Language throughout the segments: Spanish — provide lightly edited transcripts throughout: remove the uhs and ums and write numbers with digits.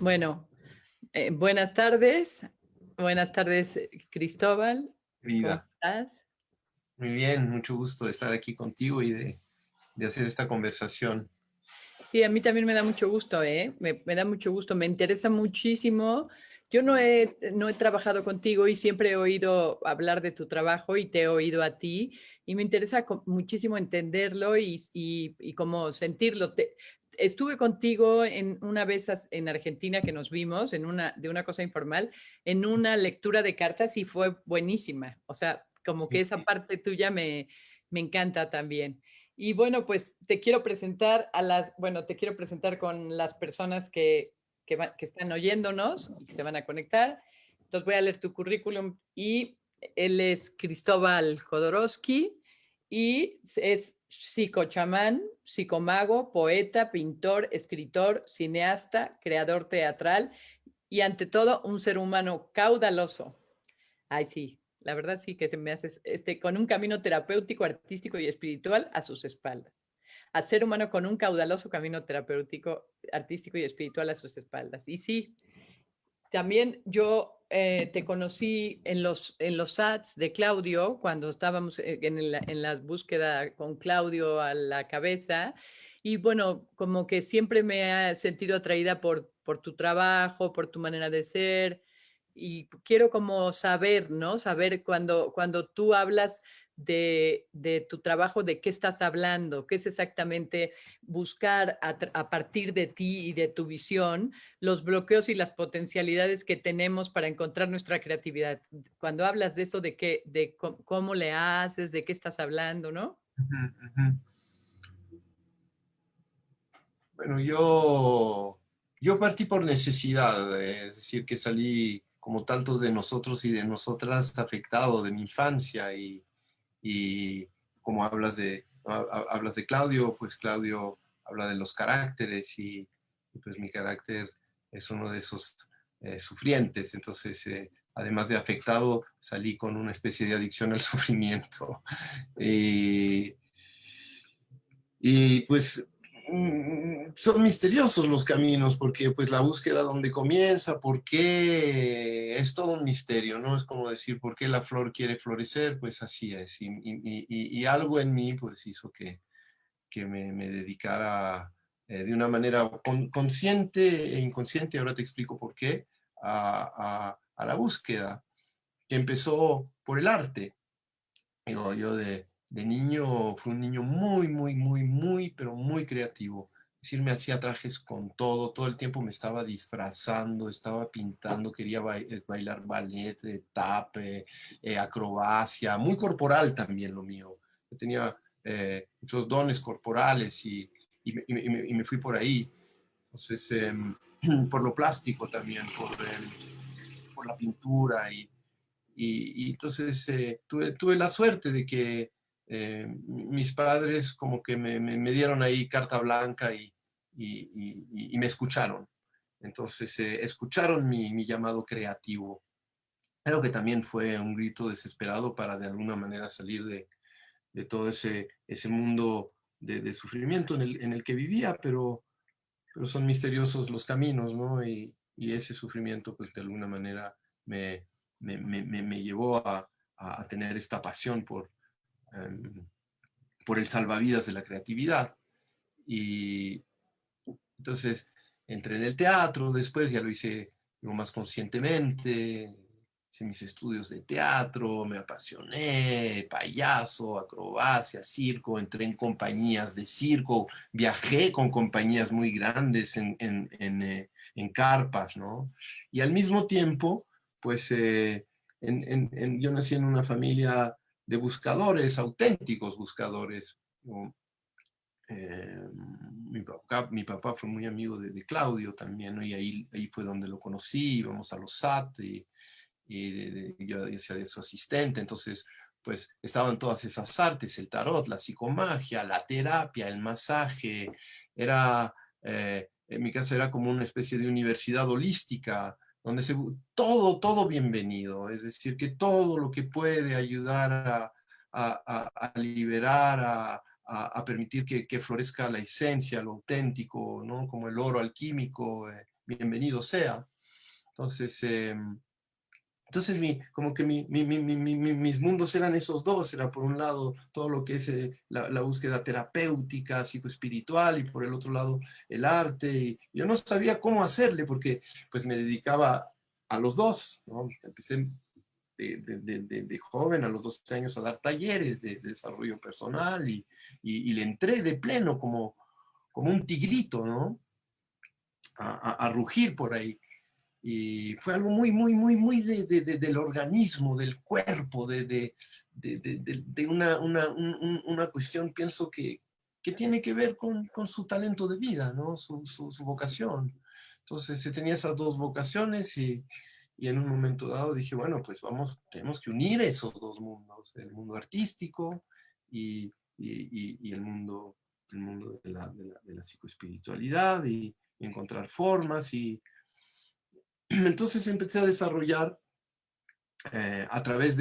Bueno, buenas tardes. Buenas tardes, Cristóbal. ¿Cómo Vida, estás? muy bien, mucho gusto de estar aquí contigo y de hacer esta conversación. Sí, a mí también me da mucho gusto, ¿eh? Me da mucho gusto, me interesa muchísimo. Yo no he trabajado contigo y siempre he oído hablar de tu trabajo y te he oído a ti y me interesa muchísimo entenderlo y cómo sentirlo. Estuve contigo en una vez en Argentina que nos vimos de una cosa informal, en una lectura de cartas y fue buenísima. O sea, como que Sí, esa parte tuya me encanta también. Y bueno, pues te quiero presentar con las personas que están oyéndonos y que se van a conectar. Entonces voy a leer tu currículum y él es Cristóbal Jodorowsky y es psicochamán, psicomago, poeta, pintor, escritor, cineasta, creador teatral y ante todo un ser humano caudaloso. Ay, sí, la verdad sí que se me hace con un camino terapéutico, artístico y espiritual a sus espaldas. A ser humano con un caudaloso camino terapéutico, artístico y espiritual a sus espaldas. Y sí, también yo te conocí en los ads de Claudio, cuando estábamos en la búsqueda con Claudio a la cabeza. Y bueno, como que siempre me he sentido atraída por tu trabajo, por tu manera de ser. Y quiero como saber, ¿no? Saber cuando tú hablas de tu trabajo, de qué estás hablando, qué es exactamente buscar a partir de ti y de tu visión los bloqueos y las potencialidades que tenemos para encontrar nuestra creatividad. Cuando hablas de eso, de cómo le haces, de qué estás hablando, ¿no? ujú, ujú. Bueno, yo partí por necesidad, es decir, que salí como tantos de nosotros y de nosotras afectado de mi infancia y como hablas de Claudio, pues Claudio habla de los caracteres y pues mi carácter es uno de esos sufrientes, entonces además de afectado salí con una especie de adicción al sufrimiento. Y, y pues son misteriosos los caminos, porque pues la búsqueda donde comienza, por qué, es todo un misterio, ¿no? Es como decir, ¿por qué la flor quiere florecer? Pues así es. Y algo en mí pues hizo que me dedicara de una manera consciente e inconsciente, ahora te explico por qué, a la búsqueda, que empezó por el arte. Digo, yo de niño fui un niño pero muy creativo. Es decir, me hacía trajes con todo el tiempo me estaba disfrazando, estaba pintando, quería bailar ballet, tap, acrobacia, muy corporal también lo mío. Yo tenía muchos dones corporales y me fui por ahí. Entonces, por lo plástico también, por la pintura y entonces tuve la suerte de que mis padres como que me dieron ahí carta blanca y me escucharon. Entonces escucharon mi llamado creativo. Creo que también fue un grito desesperado para de alguna manera salir de todo ese mundo de sufrimiento en el que vivía, pero son misteriosos los caminos, ¿no? Y ese sufrimiento, pues de alguna manera me llevó a tener esta pasión um, por el salvavidas de la creatividad. Y entonces entré en el teatro, después ya lo hice más conscientemente, hice mis estudios de teatro, me apasioné, payaso, acrobacia, circo, entré en compañías de circo, viajé con compañías muy grandes en carpas, ¿no? Y al mismo tiempo, pues yo nací en una familia de buscadores, auténticos buscadores, ¿no? Mi papá fue muy amigo de Claudio también, ¿no? Y ahí fue donde lo conocí, íbamos a los SAT yo decía de su asistente, entonces pues estaban todas esas artes, el tarot, la psicomagia, la terapia, el masaje, en mi casa era como una especie de universidad holística, donde todo bienvenido, es decir, que todo lo que puede ayudar a liberar, a permitir que florezca la esencia, lo auténtico, ¿no? Como el oro alquímico, bienvenido sea. Entonces, entonces como que mis mundos eran esos dos, era por un lado todo lo que es la búsqueda terapéutica, psicoespiritual, y por el otro lado el arte. Y yo no sabía cómo hacerle porque pues me dedicaba a los dos, ¿no? Empecé de joven, a los 12 años, a dar talleres de desarrollo personal y le entré de pleno como un tigrito, ¿no? A rugir por ahí. Y fue algo muy, muy, muy, muy del organismo, del cuerpo, de una cuestión, pienso que tiene que ver con su talento de vida, ¿no? Su vocación. Entonces, se tenía esas dos vocaciones y en un momento dado dije, bueno, pues vamos, tenemos que unir esos dos mundos, el mundo artístico y el mundo de la psicoespiritualidad y encontrar formas y entonces empecé a desarrollar a través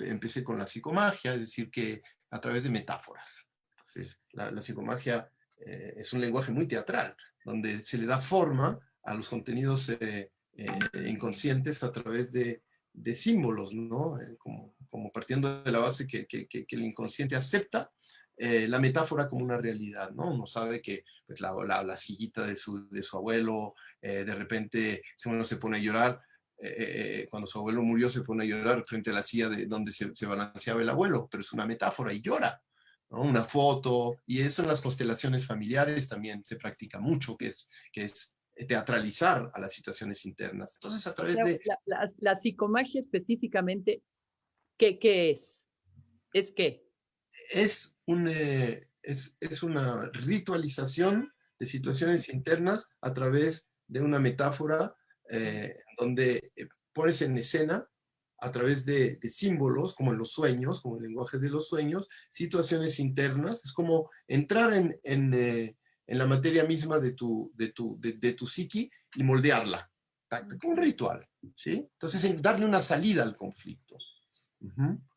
empecé con la psicomagia, es decir, que a través de metáforas. Entonces, la psicomagia es un lenguaje muy teatral, donde se le da forma a los contenidos inconscientes a través de símbolos, ¿no? Como partiendo de la base que el inconsciente acepta la metáfora como una realidad, ¿no? Uno sabe que pues, la sillita de su abuelo, de repente, si uno se pone a llorar, cuando su abuelo murió se pone a llorar frente a la silla donde se balanceaba el abuelo, pero es una metáfora y llora, ¿no? Una foto, y eso en las constelaciones familiares también se practica mucho, que es teatralizar a las situaciones internas. Entonces, a través de... La psicomagia específicamente, ¿qué es? ¿Es qué? Es una ritualización de situaciones internas a través de una metáfora donde pones en escena a través de símbolos, como en los sueños, como el lenguaje de los sueños, situaciones internas. Es como entrar en la materia misma de tu psiqui y moldearla. Un ritual, ¿sí? Entonces, darle una salida al conflicto.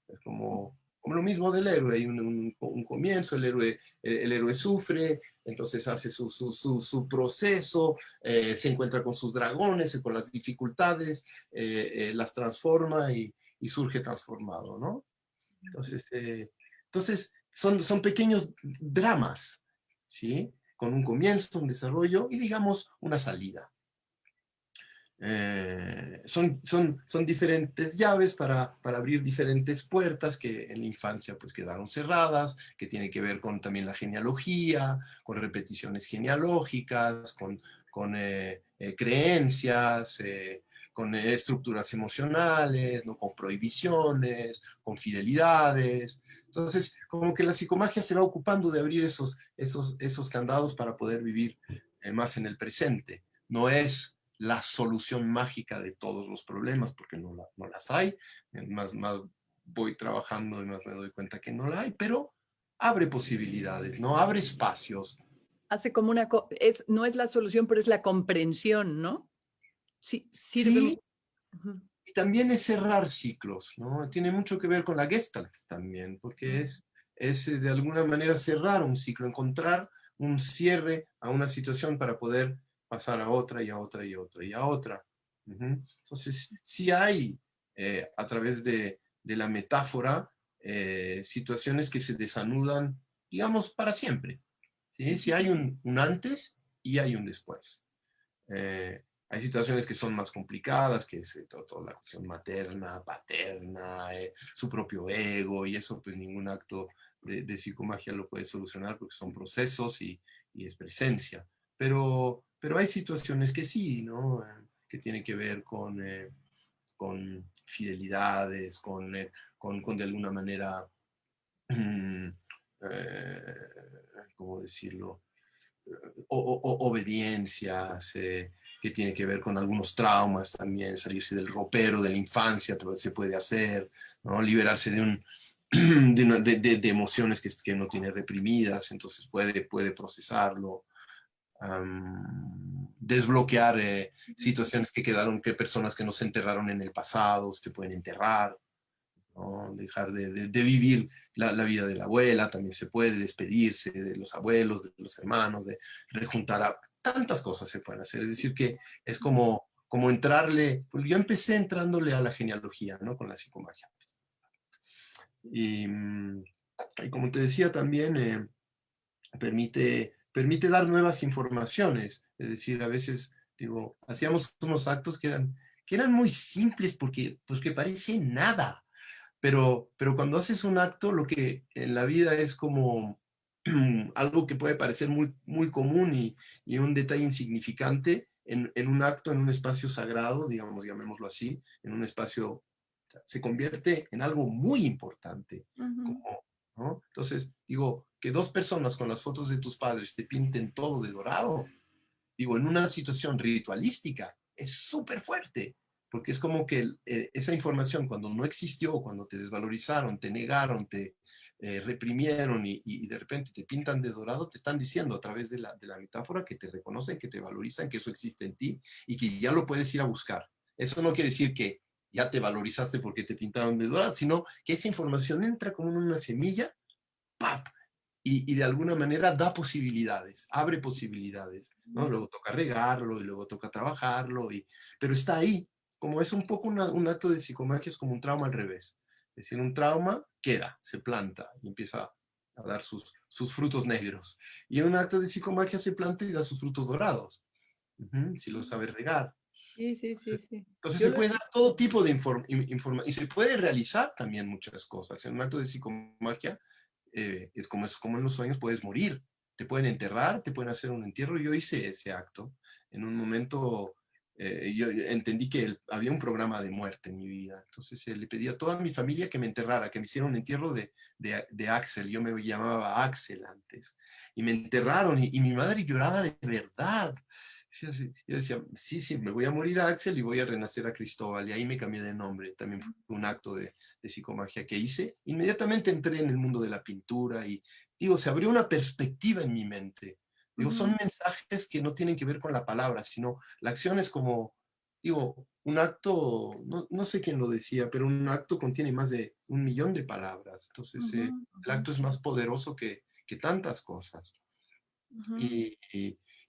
Es como lo mismo del héroe, hay un comienzo, el héroe sufre, entonces hace su proceso, se encuentra con sus dragones, con las dificultades, las transforma y surge transformado, ¿no? Entonces son pequeños dramas, ¿sí? Con un comienzo, un desarrollo y, digamos, una salida. Son diferentes llaves para abrir diferentes puertas que en la infancia pues quedaron cerradas, que tiene que ver con también la genealogía, con repeticiones genealógicas, con creencias, con estructuras emocionales, ¿no? Con prohibiciones, con fidelidades. Entonces, como que la psicomagia se va ocupando de abrir esos candados para poder vivir más en el presente. No es la solución mágica de todos los problemas, porque no las hay. Más voy trabajando y más me doy cuenta que no la hay, pero abre posibilidades, ¿no? Abre espacios. Hace como no es la solución, pero es la comprensión, ¿no? Sí, sirve. Sí, y también es cerrar ciclos, ¿no? Tiene mucho que ver con la Gestalt también, porque es de alguna manera cerrar un ciclo, encontrar un cierre a una situación para poder pasar a otra y a otra y a otra y a otra. Entonces, sí hay a través de la metáfora situaciones que se desanudan, digamos, para siempre. ¿Sí? Sí hay un antes y hay un después. Hay situaciones que son más complicadas, que es toda la cuestión materna, paterna, su propio ego, y eso pues ningún acto de psicomagia lo puede solucionar porque son procesos y es presencia. Pero hay situaciones que sí, ¿no? Que tienen que ver con fidelidades, con de alguna manera, ¿cómo decirlo? Obediencias, que tiene que ver con algunos traumas también, salirse del ropero de la infancia, se puede hacer, ¿no? Liberarse de emociones que no tiene reprimidas, entonces puede procesarlo. Desbloquear situaciones que quedaron, que personas que no se enterraron en el pasado, se pueden enterrar, ¿no? Dejar de vivir la vida de la abuela, también se puede despedirse de los abuelos, de los hermanos, de rejuntar tantas cosas se pueden hacer. Es decir, que es como entrarle, pues yo empecé entrándole a la genealogía, ¿no? Con la psicomagia. Y, y como te decía también, permite dar nuevas informaciones. Es decir, a veces, digo, hacíamos unos actos que eran muy simples porque, pues que parece nada. Pero cuando haces un acto, lo que en la vida es como algo que puede parecer muy, muy común y un detalle insignificante, en un acto, en un espacio sagrado, digamos, llamémoslo así, en un espacio, se convierte en algo muy importante. Ujú. Como, ¿no? Entonces, digo, que dos personas con las fotos de tus padres te pinten todo de dorado, digo, en una situación ritualística, es súper fuerte, porque es como que esa información cuando no existió, cuando te desvalorizaron, te negaron, te reprimieron y de repente te pintan de dorado, te están diciendo a través de la metáfora que te reconocen, que te valorizan, que eso existe en ti y que ya lo puedes ir a buscar. Eso no quiere decir que ya te valorizaste porque te pintaron de dorado, sino que esa información entra como en una semilla, ¡pap! Y de alguna manera da posibilidades, abre posibilidades, ¿no? Luego toca regarlo y luego toca trabajarlo, pero está ahí, como es un poco un acto de psicomagia, es como un trauma al revés. Es decir, un trauma queda, se planta y empieza a dar sus frutos negros. Y un acto de psicomagia se planta y da sus frutos dorados, si lo sabe regar. Sí, sí, sí, sí. Entonces Yo se lo he puede dar visto. todo tipo de información y se puede realizar también muchas cosas. En un acto de psicomagia es como en los sueños puedes morir, te pueden enterrar, te pueden hacer un entierro. Yo hice ese acto. En un momento yo entendí que había un programa de muerte en mi vida. Entonces le pedí a toda mi familia que me enterrara, que me hiciera un entierro de Axel. Yo me llamaba Axel antes. Y me enterraron y mi madre lloraba de verdad. Sí, sí. Yo decía, sí, sí, me voy a morir a Axel y voy a renacer a Cristóbal. Y ahí me cambié de nombre. También fue un acto de psicomagia que hice. Inmediatamente entré en el mundo de la pintura y, digo, se abrió una perspectiva en mi mente. Digo, son Ujú, mensajes que no tienen que ver con la palabra, sino la acción es como, digo, un acto, no sé quién lo decía, pero un acto contiene más de 1 millón de palabras. Entonces, ujú, el ujú, acto es más poderoso que tantas cosas. ujú. Y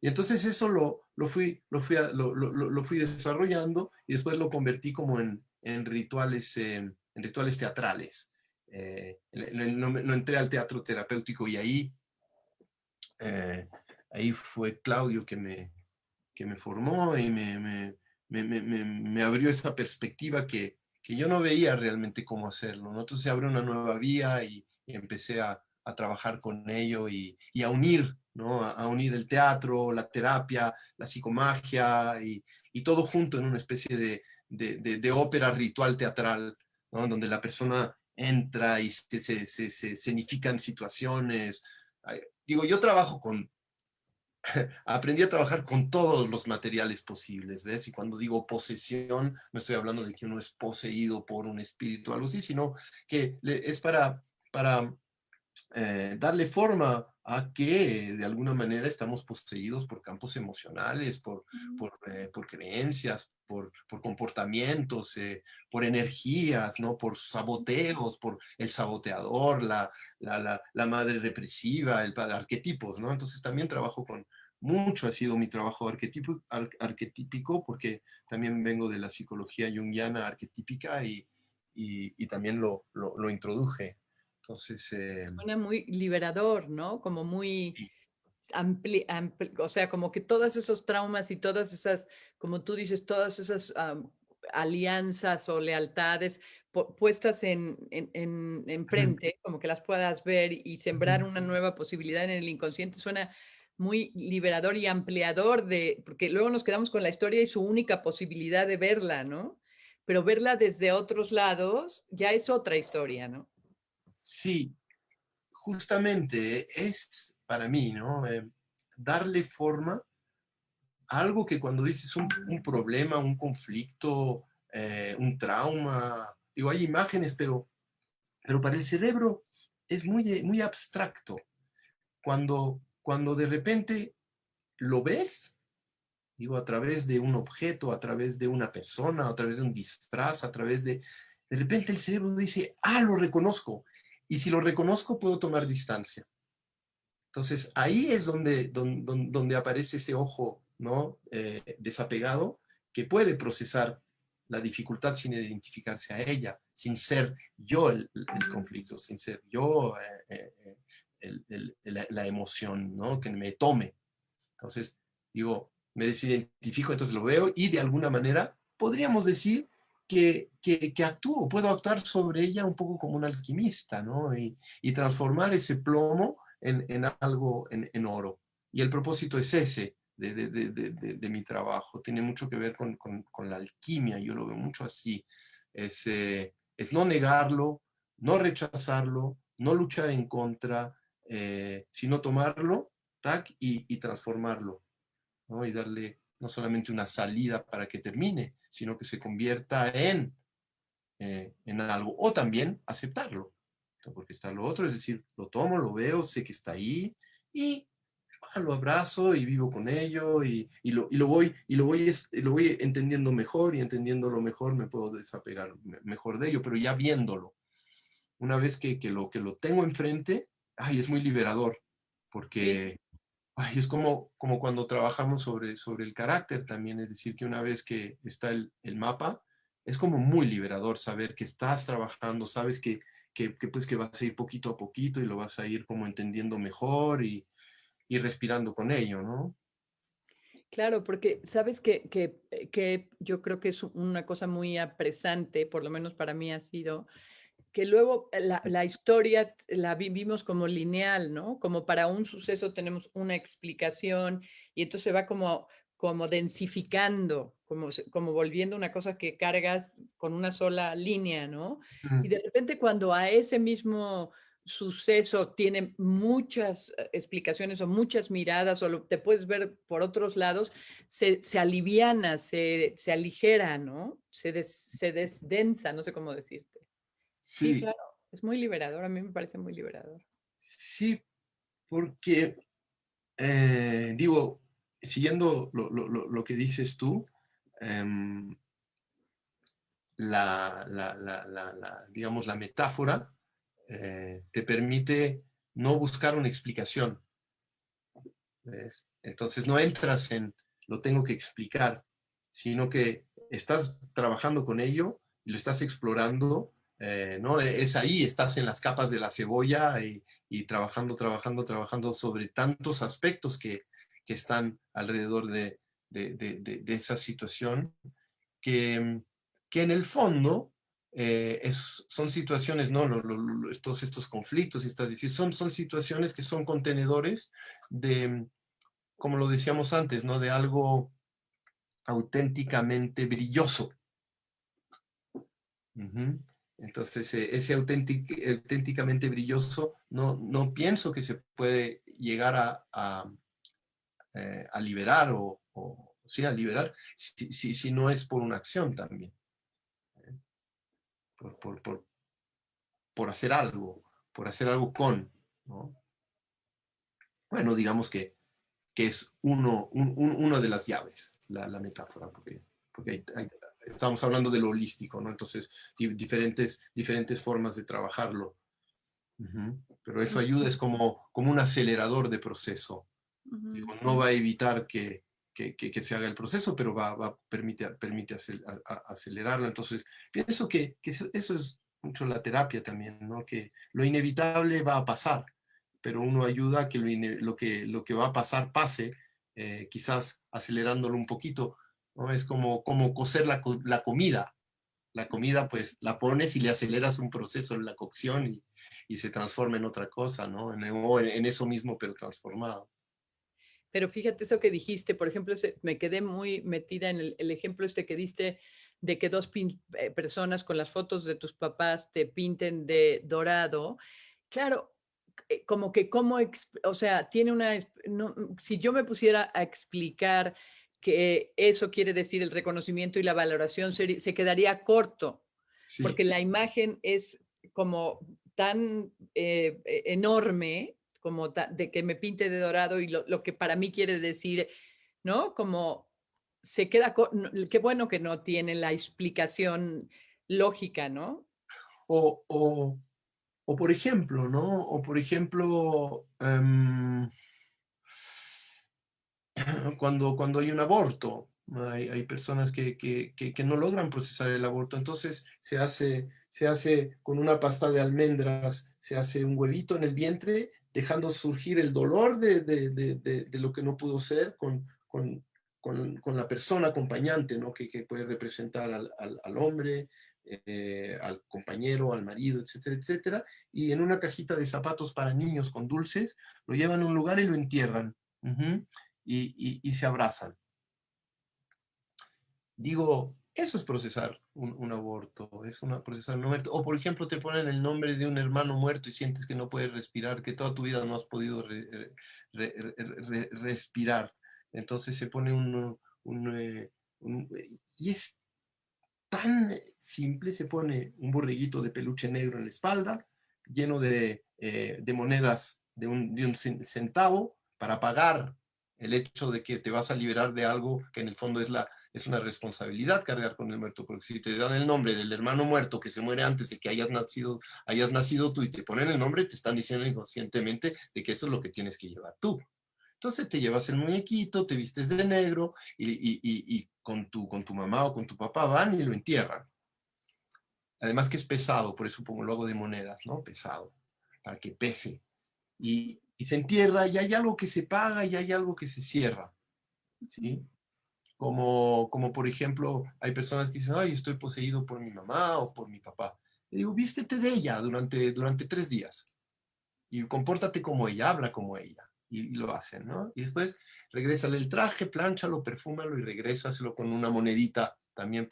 entonces eso lo fui desarrollando y después lo convertí como en rituales teatrales. Lo entré al teatro terapéutico y ahí fue Claudio que me formó y me abrió esa perspectiva que yo no veía realmente cómo hacerlo, ¿no? Entonces se abrió una nueva vía y empecé a trabajar con ello y a unir, ¿no? A unir el teatro, la terapia, la psicomagia y todo junto en una especie de ópera ritual teatral, ¿no? Donde la persona entra y se escenifican situaciones. Digo, yo trabajo aprendí a trabajar con todos los materiales posibles, ¿ves? Y cuando digo posesión, no estoy hablando de que uno es poseído por un espíritu o algo así, sino que es para darle forma a que de alguna manera estamos poseídos por campos emocionales, por creencias, por comportamientos, por energías, ¿no? Por saboteos, por el saboteador, la madre represiva, el padre, arquetipos, ¿no? Entonces también trabajo con mucho, ha sido mi trabajo arquetípico, porque también vengo de la psicología junguiana arquetípica y también lo introduje. Entonces, Suena muy liberador, ¿no? Como muy sí, o sea, como que todos esos traumas y todas esas, como tú dices, todas esas alianzas o lealtades puestas enfrente, como que las puedas ver y sembrar ujú. una nueva posibilidad en el inconsciente, suena muy liberador y ampliador porque luego nos quedamos con la historia y su única posibilidad de verla, ¿no? Pero verla desde otros lados ya es otra historia, ¿no? Sí, justamente es para mí, ¿no? Darle forma a algo que cuando dices un problema, un conflicto, un trauma, digo, hay imágenes, pero para el cerebro es muy abstracto. Cuando de repente lo ves, digo, a través de un objeto, a través de una persona, a través de un disfraz, a través de repente el cerebro dice, lo reconozco. Y si lo reconozco, puedo tomar distancia. Entonces, ahí es donde aparece ese ojo, ¿no? Desapegado, que puede procesar la dificultad sin identificarse a ella, sin ser yo el conflicto, sin ser yo la emoción, ¿no? Que me tome. Entonces, digo, me desidentifico, entonces lo veo y de alguna manera podríamos decir que actúo, puedo actuar sobre ella un poco como un alquimista, ¿no? Y transformar ese plomo en algo, en oro. Y el propósito es ese de mi trabajo. Tiene mucho que ver con la alquimia, yo lo veo mucho así. Es no negarlo, no rechazarlo, no luchar en contra, sino tomarlo, tac, y transformarlo, ¿no? Y darle no solamente una salida para que termine, sino que se convierta en algo. O también aceptarlo, ¿no? Porque está lo otro, es decir, lo tomo, lo veo, sé que está ahí y lo abrazo y vivo con ello y lo voy entendiendo mejor y entendiéndolo mejor me puedo desapegar mejor de ello, pero ya viéndolo. Una vez que lo tengo enfrente, ay, es muy liberador, Sí. porque ay, es como cuando trabajamos sobre el carácter también, es decir, que una vez que está el mapa, es como muy liberador saber que estás trabajando, sabes pues que vas a ir poquito a poquito y lo vas a ir como entendiendo mejor y respirando con ello, ¿no? Claro, porque sabes que yo creo que es una cosa muy apresante, por lo menos para mí ha sido, que luego la historia la vivimos como lineal, ¿no? Como para un suceso tenemos una explicación y entonces se va como densificando, como volviendo una cosa que cargas con una sola línea, ¿no? Y Mm. de repente cuando a ese mismo suceso tiene muchas explicaciones o muchas miradas o te puedes ver por otros lados, se aliviana, se aligera, ¿no? Se desdensa, no sé cómo decirte. Sí, Sí, claro, es muy liberador, a mí me parece muy liberador. sí, porque, digo, siguiendo lo que dices tú, em, digamos, la metáfora te permite no buscar una explicación, ¿ves? Entonces no entras en lo tengo que explicar, sino que estás trabajando con ello y lo estás explorando, ¿no? Es ahí, estás en las capas de la cebolla y trabajando sobre tantos aspectos que están alrededor de esa situación que, que en el fondo son situaciones, ¿no? Estos conflictos y estas difíciles son situaciones que son contenedores de, como lo decíamos antes, ¿no? De algo auténticamente brilloso. Ujú. Entonces, ese auténticamente brilloso, no pienso que se puede llegar a liberar o sí, a liberar si no es por una acción también, por, por, por, por hacer algo con, ¿no? Bueno, digamos que es una de las llaves, la metáfora, porque estamos hablando de lo holístico, ¿no? Entonces, diferentes formas de trabajarlo. Ujú. Pero eso ayuda, es como un acelerador de proceso. Ujú. Digo, no va a evitar que se haga el proceso, pero permite acelerarlo. Entonces, pienso que eso es mucho la terapia también, ¿no? Que lo inevitable va a pasar, pero uno ayuda a que lo que va a pasar pase, quizás acelerándolo un poquito, ¿no? Es como cocer la comida. La comida, pues, la pones y le aceleras un proceso en la cocción y se transforma en otra cosa, ¿no? O en eso mismo, pero transformado. Pero fíjate eso que dijiste, por ejemplo, me quedé muy metida en el ejemplo este que diste de que dos personas con las fotos de tus papás te pinten de dorado. Claro, como que o sea, tiene no, si yo me pusiera a explicar que eso quiere decir el reconocimiento y la valoración, se quedaría corto, Sí. porque la imagen es como tan enorme como de que me pinte de dorado y lo que para mí quiere decir, ¿no? Como se queda, qué bueno que no tiene la explicación lógica, ¿no? O, o, o por ejemplo, ¿no? O por ejemplo, cuando hay un aborto, hay personas que no logran procesar el aborto, entonces se hace con una pasta de almendras, se hace un huevito en el vientre, dejando surgir el dolor de lo que no pudo ser con la persona acompañante, ¿no? Que puede representar al hombre, al compañero, al marido, etcétera, etcétera, y en una cajita de zapatos para niños con dulces, lo llevan a un lugar y lo entierran. Ujú. Y se abrazan. Digo, eso es procesar un aborto, es procesar un muerto. O por ejemplo, te ponen el nombre de un hermano muerto y sientes que no puedes respirar, que toda tu vida no has podido respirar. Entonces se pone y es tan simple, se pone un borreguito de peluche negro en la espalda, lleno de monedas de un centavo para pagar el hecho de que te vas a liberar de algo que en el fondo es una responsabilidad cargar con el muerto, porque si te dan el nombre del hermano muerto que se muere antes de que hayas nacido tú y te ponen el nombre, te están diciendo inconscientemente de que eso es lo que tienes que llevar tú. Entonces te llevas el muñequito, te vistes de negro y con tu mamá o con tu papá van y lo entierran. Además que es pesado, por eso como lo hago de monedas, ¿no? Pesado, para que pese. Y se entierra y hay algo que se paga y hay algo que se cierra, ¿sí? Como por ejemplo, hay personas que dicen, ay, estoy poseído por mi mamá o por mi papá. Le digo, vístete de ella durante 3 días y compórtate como ella, habla como ella. Y lo hacen, ¿no? Y después regrésale el traje, plánchalo, perfúmalo y regrésaselo con una monedita también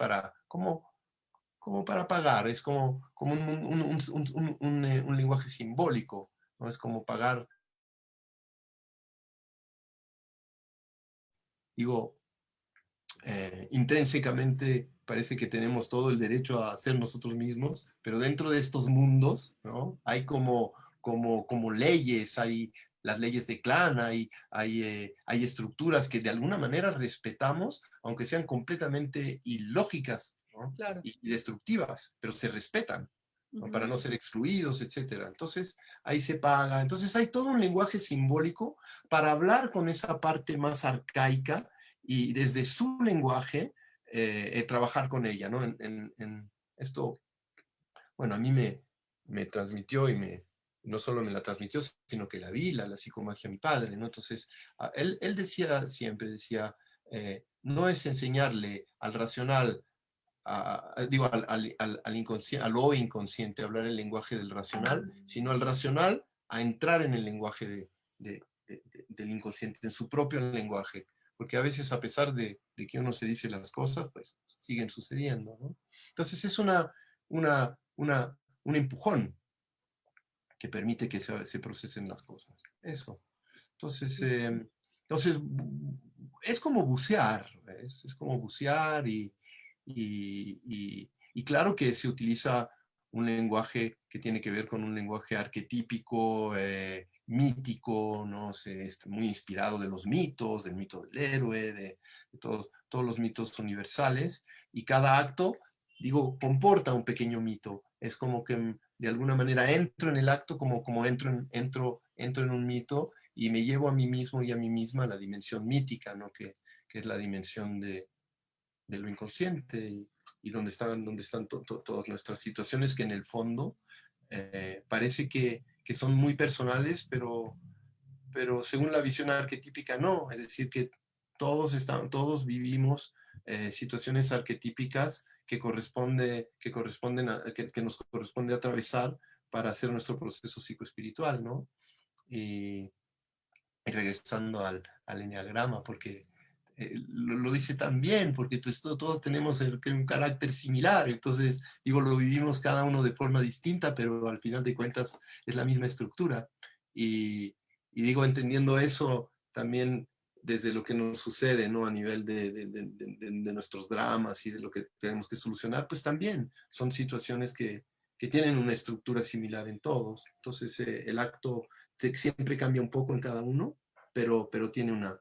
como para pagar. Es como un lenguaje simbólico, ¿no? Es como pagar. Digo, intrínsecamente parece que tenemos todo el derecho a ser nosotros mismos, pero dentro de estos mundos, ¿no? Hay como leyes, hay las leyes de clan, hay estructuras que de alguna manera respetamos, aunque sean completamente ilógicas, ¿no? Claro. Y destructivas, pero se respetan, ¿no? Para Ujú, no ser excluidos, etcétera. Entonces, ahí se paga. Entonces, hay todo un lenguaje simbólico para hablar con esa parte más arcaica y desde su lenguaje trabajar con ella, ¿no? En esto, bueno, a mí me transmitió no solo me la transmitió, sino que la vi, la psicomagia a mi padre, ¿no? Entonces, él decía siempre, no es enseñarle al racional, digo, al lo inconsciente, hablar el lenguaje del racional, sino al racional a entrar en el lenguaje del inconsciente, en su propio lenguaje, porque a veces a pesar de que uno se dice las cosas, pues siguen sucediendo, ¿no? Entonces es un empujón que permite que se procesen las cosas. Eso. Entonces, sí. es como bucear, ¿ves? Es como bucear y claro que se utiliza un lenguaje que tiene que ver con un lenguaje arquetípico, mítico, ¿no? Muy inspirado de los mitos, del mito del héroe, de todos los mitos universales, y cada acto, digo, comporta un pequeño mito. Es como que de alguna manera entro en el acto como entro en un mito y me llevo a mí mismo y a mí misma a la dimensión mítica, ¿no? Que es la dimensión de lo inconsciente y donde están todas nuestras situaciones que en el fondo parece que son muy personales, pero según la visión arquetípica no, es decir, que todos vivimos situaciones arquetípicas que nos corresponde atravesar para hacer nuestro proceso psicoespiritual, ¿no? Y, y regresando al enneagrama, porque lo dice tan bien, porque pues todos tenemos un carácter similar, entonces digo, lo vivimos cada uno de forma distinta, pero al final de cuentas es la misma estructura. Y digo, entendiendo eso también desde lo que nos sucede, ¿no? A nivel de nuestros dramas y de lo que tenemos que solucionar, pues también son situaciones que tienen una estructura similar en todos. Entonces, el acto siempre cambia un poco en cada uno, pero tiene una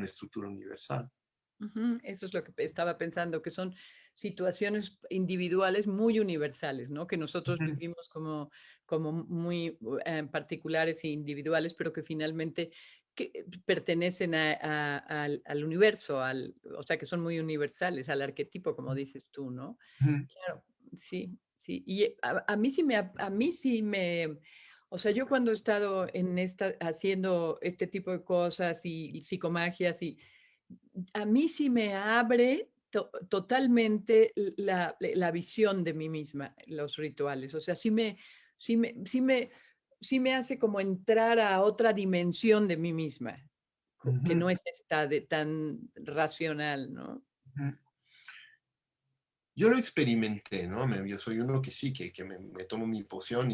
estructura universal. Ujú, eso es lo que estaba pensando, que son situaciones individuales muy universales, ¿no? Que nosotros Ujú, vivimos como muy particulares e individuales, pero que finalmente que pertenecen al universo, o sea, que son muy universales, al arquetipo, como dices tú, ¿no? ujú, Claro, sí, sí. Y a mí sí o sea, yo cuando he estado haciendo este tipo de cosas y psicomagias, a mí sí me abre totalmente la visión de mí misma, los rituales. O sea, sí me, sí me, sí me hace como entrar a otra dimensión de mí misma, que ujú, no es esta de tan racional, ¿no? ujú. Yo lo experimenté, ¿no? Yo soy uno que sí, que me tomo mi poción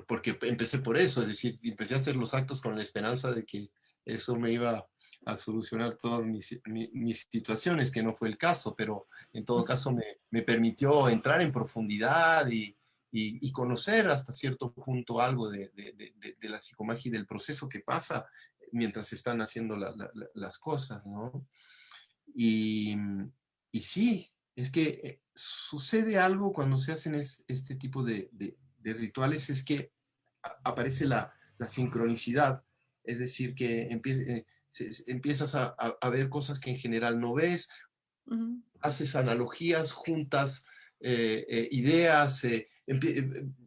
porque empecé por eso, es decir, empecé a hacer los actos con la esperanza de que eso me iba a solucionar todas mis situaciones, que no fue el caso, pero en todo caso me permitió entrar en profundidad y conocer hasta cierto punto algo de la psicomagia y del proceso que pasa mientras están haciendo las cosas, ¿no? Y, y sí, es que sucede algo cuando se hacen este tipo de rituales, es que aparece la sincronicidad, es decir, que empiezas a ver cosas que en general no ves, Ujú. haces analogías, juntas ideas,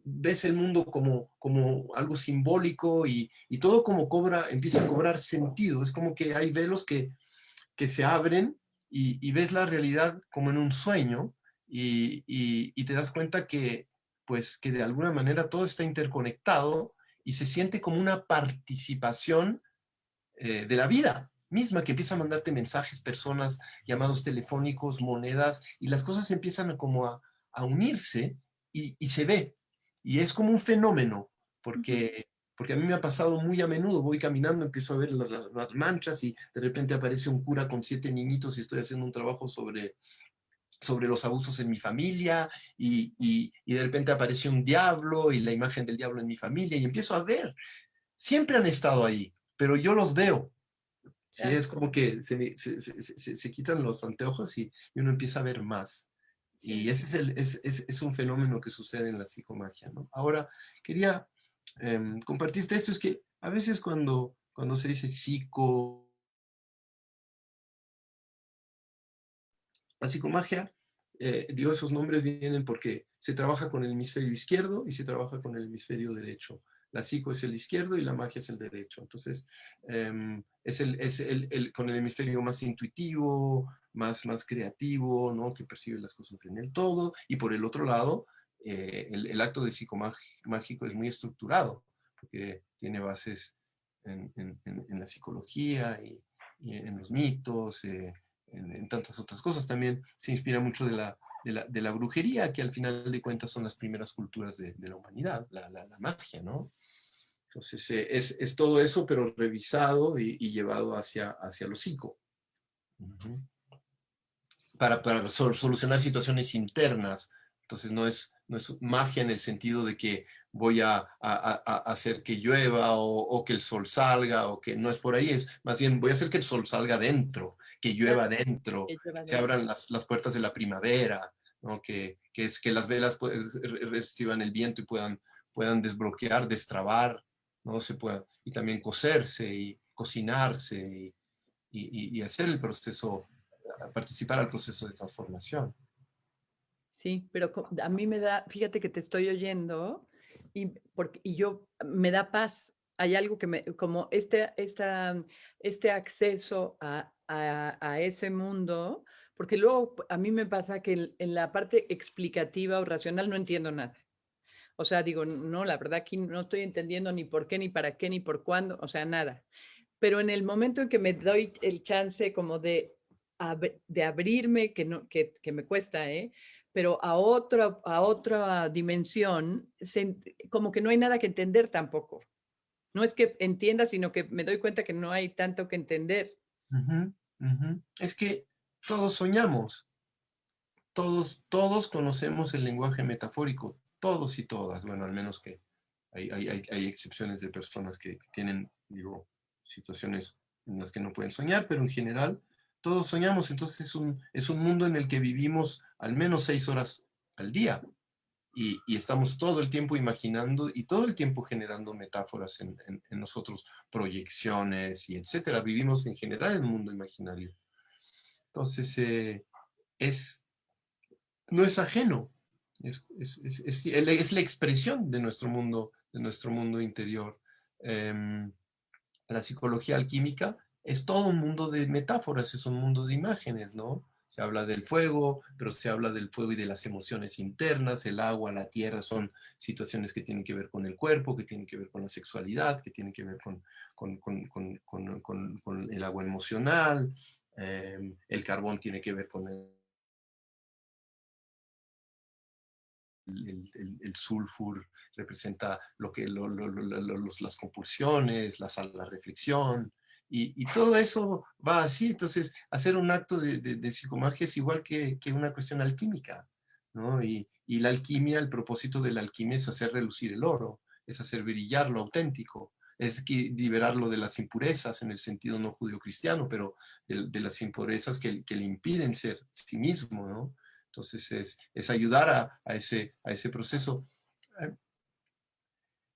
ves el mundo como algo simbólico y todo como empieza a cobrar sentido. Es como que hay velos que se abren y ves la realidad como en un sueño y te das cuenta que, pues, que de alguna manera todo está interconectado y se siente como una participación de la vida misma, que empieza a mandarte mensajes, personas, llamados telefónicos, monedas, y las cosas empiezan a unirse y se ve. Y es como un fenómeno, Ujú. porque a mí me ha pasado muy a menudo, voy caminando, empiezo a ver las manchas y de repente aparece un cura con 7 niñitos y estoy haciendo un trabajo sobre los abusos en mi familia y de repente aparece un diablo y la imagen del diablo en mi familia y empiezo a ver. Siempre han estado ahí, pero yo los veo. Sí, Ya, es como que se quitan los anteojos y uno empieza a ver más. Y sí. ese es un fenómeno que sucede en la psicomagia, ¿no? Ahora, quería compartirte esto, es que a veces cuando se dice la psicomagia, digo, esos nombres vienen porque se trabaja con el hemisferio izquierdo y se trabaja con el hemisferio derecho. La psico es el izquierdo y la magia es el derecho. Entonces, con el hemisferio más intuitivo, más creativo, ¿no? Que percibe las cosas en el todo. Y por el otro lado, el acto de psicomágico es muy estructurado, porque tiene bases en la psicología y en los mitos, en tantas otras cosas. También se inspira mucho de la brujería, que al final de cuentas son las primeras culturas de la humanidad, la magia, ¿no? Entonces, es todo eso, pero revisado y llevado hacia lo psico. Ujú. Para solucionar situaciones internas. Entonces no es magia en el sentido de que voy a hacer que llueva o que el sol salga o que no es por ahí, es más bien voy a hacer que el sol salga dentro, que llueva Claro, dentro, que lleva que se dentro. abran las puertas de la primavera, ¿no? Es que las velas reciban el viento y puedan desbloquear, destrabar, ¿no? Y también coserse y cocinarse y hacer el proceso, a participar al proceso de transformación. Sí, pero a mí me da, fíjate que te estoy oyendo y yo me da paz. Hay algo que como este acceso a ese mundo, porque luego a mí me pasa que en la parte explicativa o racional no entiendo nada. O sea, digo, no, la verdad aquí no estoy entendiendo ni por qué, ni para qué, ni por cuándo, o sea, nada. Pero en el momento en que me doy el chance como de abrirme, que me cuesta, ¿eh? Pero a otra dimensión, como que no hay nada que entender tampoco. No es que entienda, sino que me doy cuenta que no hay tanto que entender. Ujú, ujú. Es que todos soñamos, todos conocemos el lenguaje metafórico, todos y todas, bueno, al menos que hay excepciones de personas que tienen, digo, situaciones en las que no pueden soñar, pero en general todos soñamos, entonces es un mundo en el que vivimos al menos 6 horas al día y estamos todo el tiempo imaginando y todo el tiempo generando metáforas en nosotros, proyecciones y etcétera. Vivimos en general en un mundo imaginario. Entonces, es, no es ajeno, es la expresión de nuestro mundo interior. Em, la psicología alquímica es todo un mundo de metáforas, es un mundo de imágenes, ¿no? Se habla del fuego, pero se habla del fuego y de las emociones internas, el agua, la tierra, son situaciones que tienen que ver con el cuerpo, que tienen que ver con la sexualidad, que tienen que ver con el agua emocional, el carbón tiene que ver con el sulfur, representa las compulsiones, la reflexión, y todo eso va así. Entonces, hacer un acto de psicomagia es igual que una cuestión alquímica, ¿no? Y la alquimia, el propósito de la alquimia es hacer relucir el oro, es hacer brillar lo auténtico, es liberarlo de las impurezas en el sentido no judío-cristiano, pero de las impurezas que le impiden ser sí mismo, ¿no? Entonces es ayudar a ese proceso,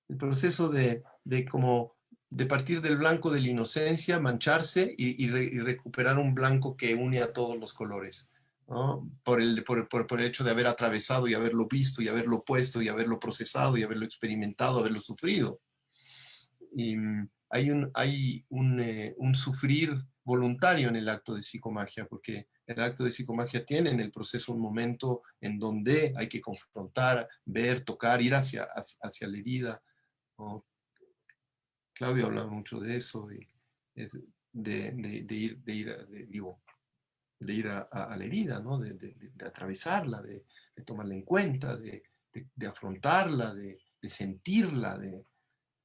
el proceso como de partir del blanco de la inocencia, mancharse y recuperar un blanco que une a todos los colores, ¿no? Por el hecho de haber atravesado y haberlo visto y haberlo puesto y haberlo procesado y haberlo experimentado, haberlo sufrido. Y hay un sufrir voluntario en el acto de psicomagia, porque el acto de psicomagia tiene en el proceso un momento en donde hay que confrontar, ver, tocar, ir hacia la herida, ¿no? Claudio hablaba mucho de eso, y es de ir a la herida, ¿no? De atravesarla, de tomarla en cuenta, de afrontarla, de sentirla,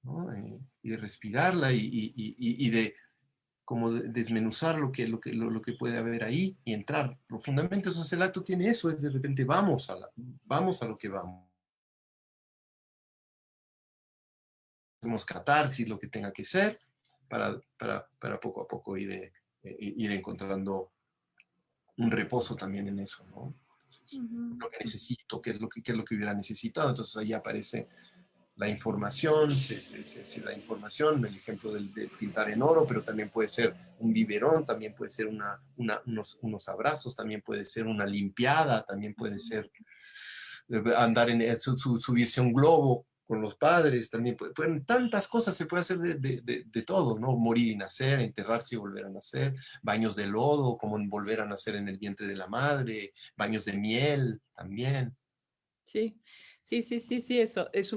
¿no? Y de respirarla y de como desmenuzar lo que puede haber ahí y entrar profundamente. Entonces el acto tiene eso, es de repente vamos a lo que vamos. Hacemos catarsis, lo que tenga que ser, para poco a poco ir encontrando un reposo también en eso, ¿no? Entonces, Ujú. lo que necesito, qué es lo que hubiera necesitado. Entonces ahí aparece la información, se da información, el ejemplo de pintar en oro, pero también puede ser un biberón, también puede ser unos abrazos, también puede ser una limpiada, también puede ser andar subirse a un globo con los padres, también pueden tantas cosas, se puede hacer de todo, ¿no? Morir y nacer, enterrarse y volver a nacer, baños de lodo, como volver a nacer en el vientre de la madre, baños de miel también. Sí, sí, sí, sí, sí, eso, es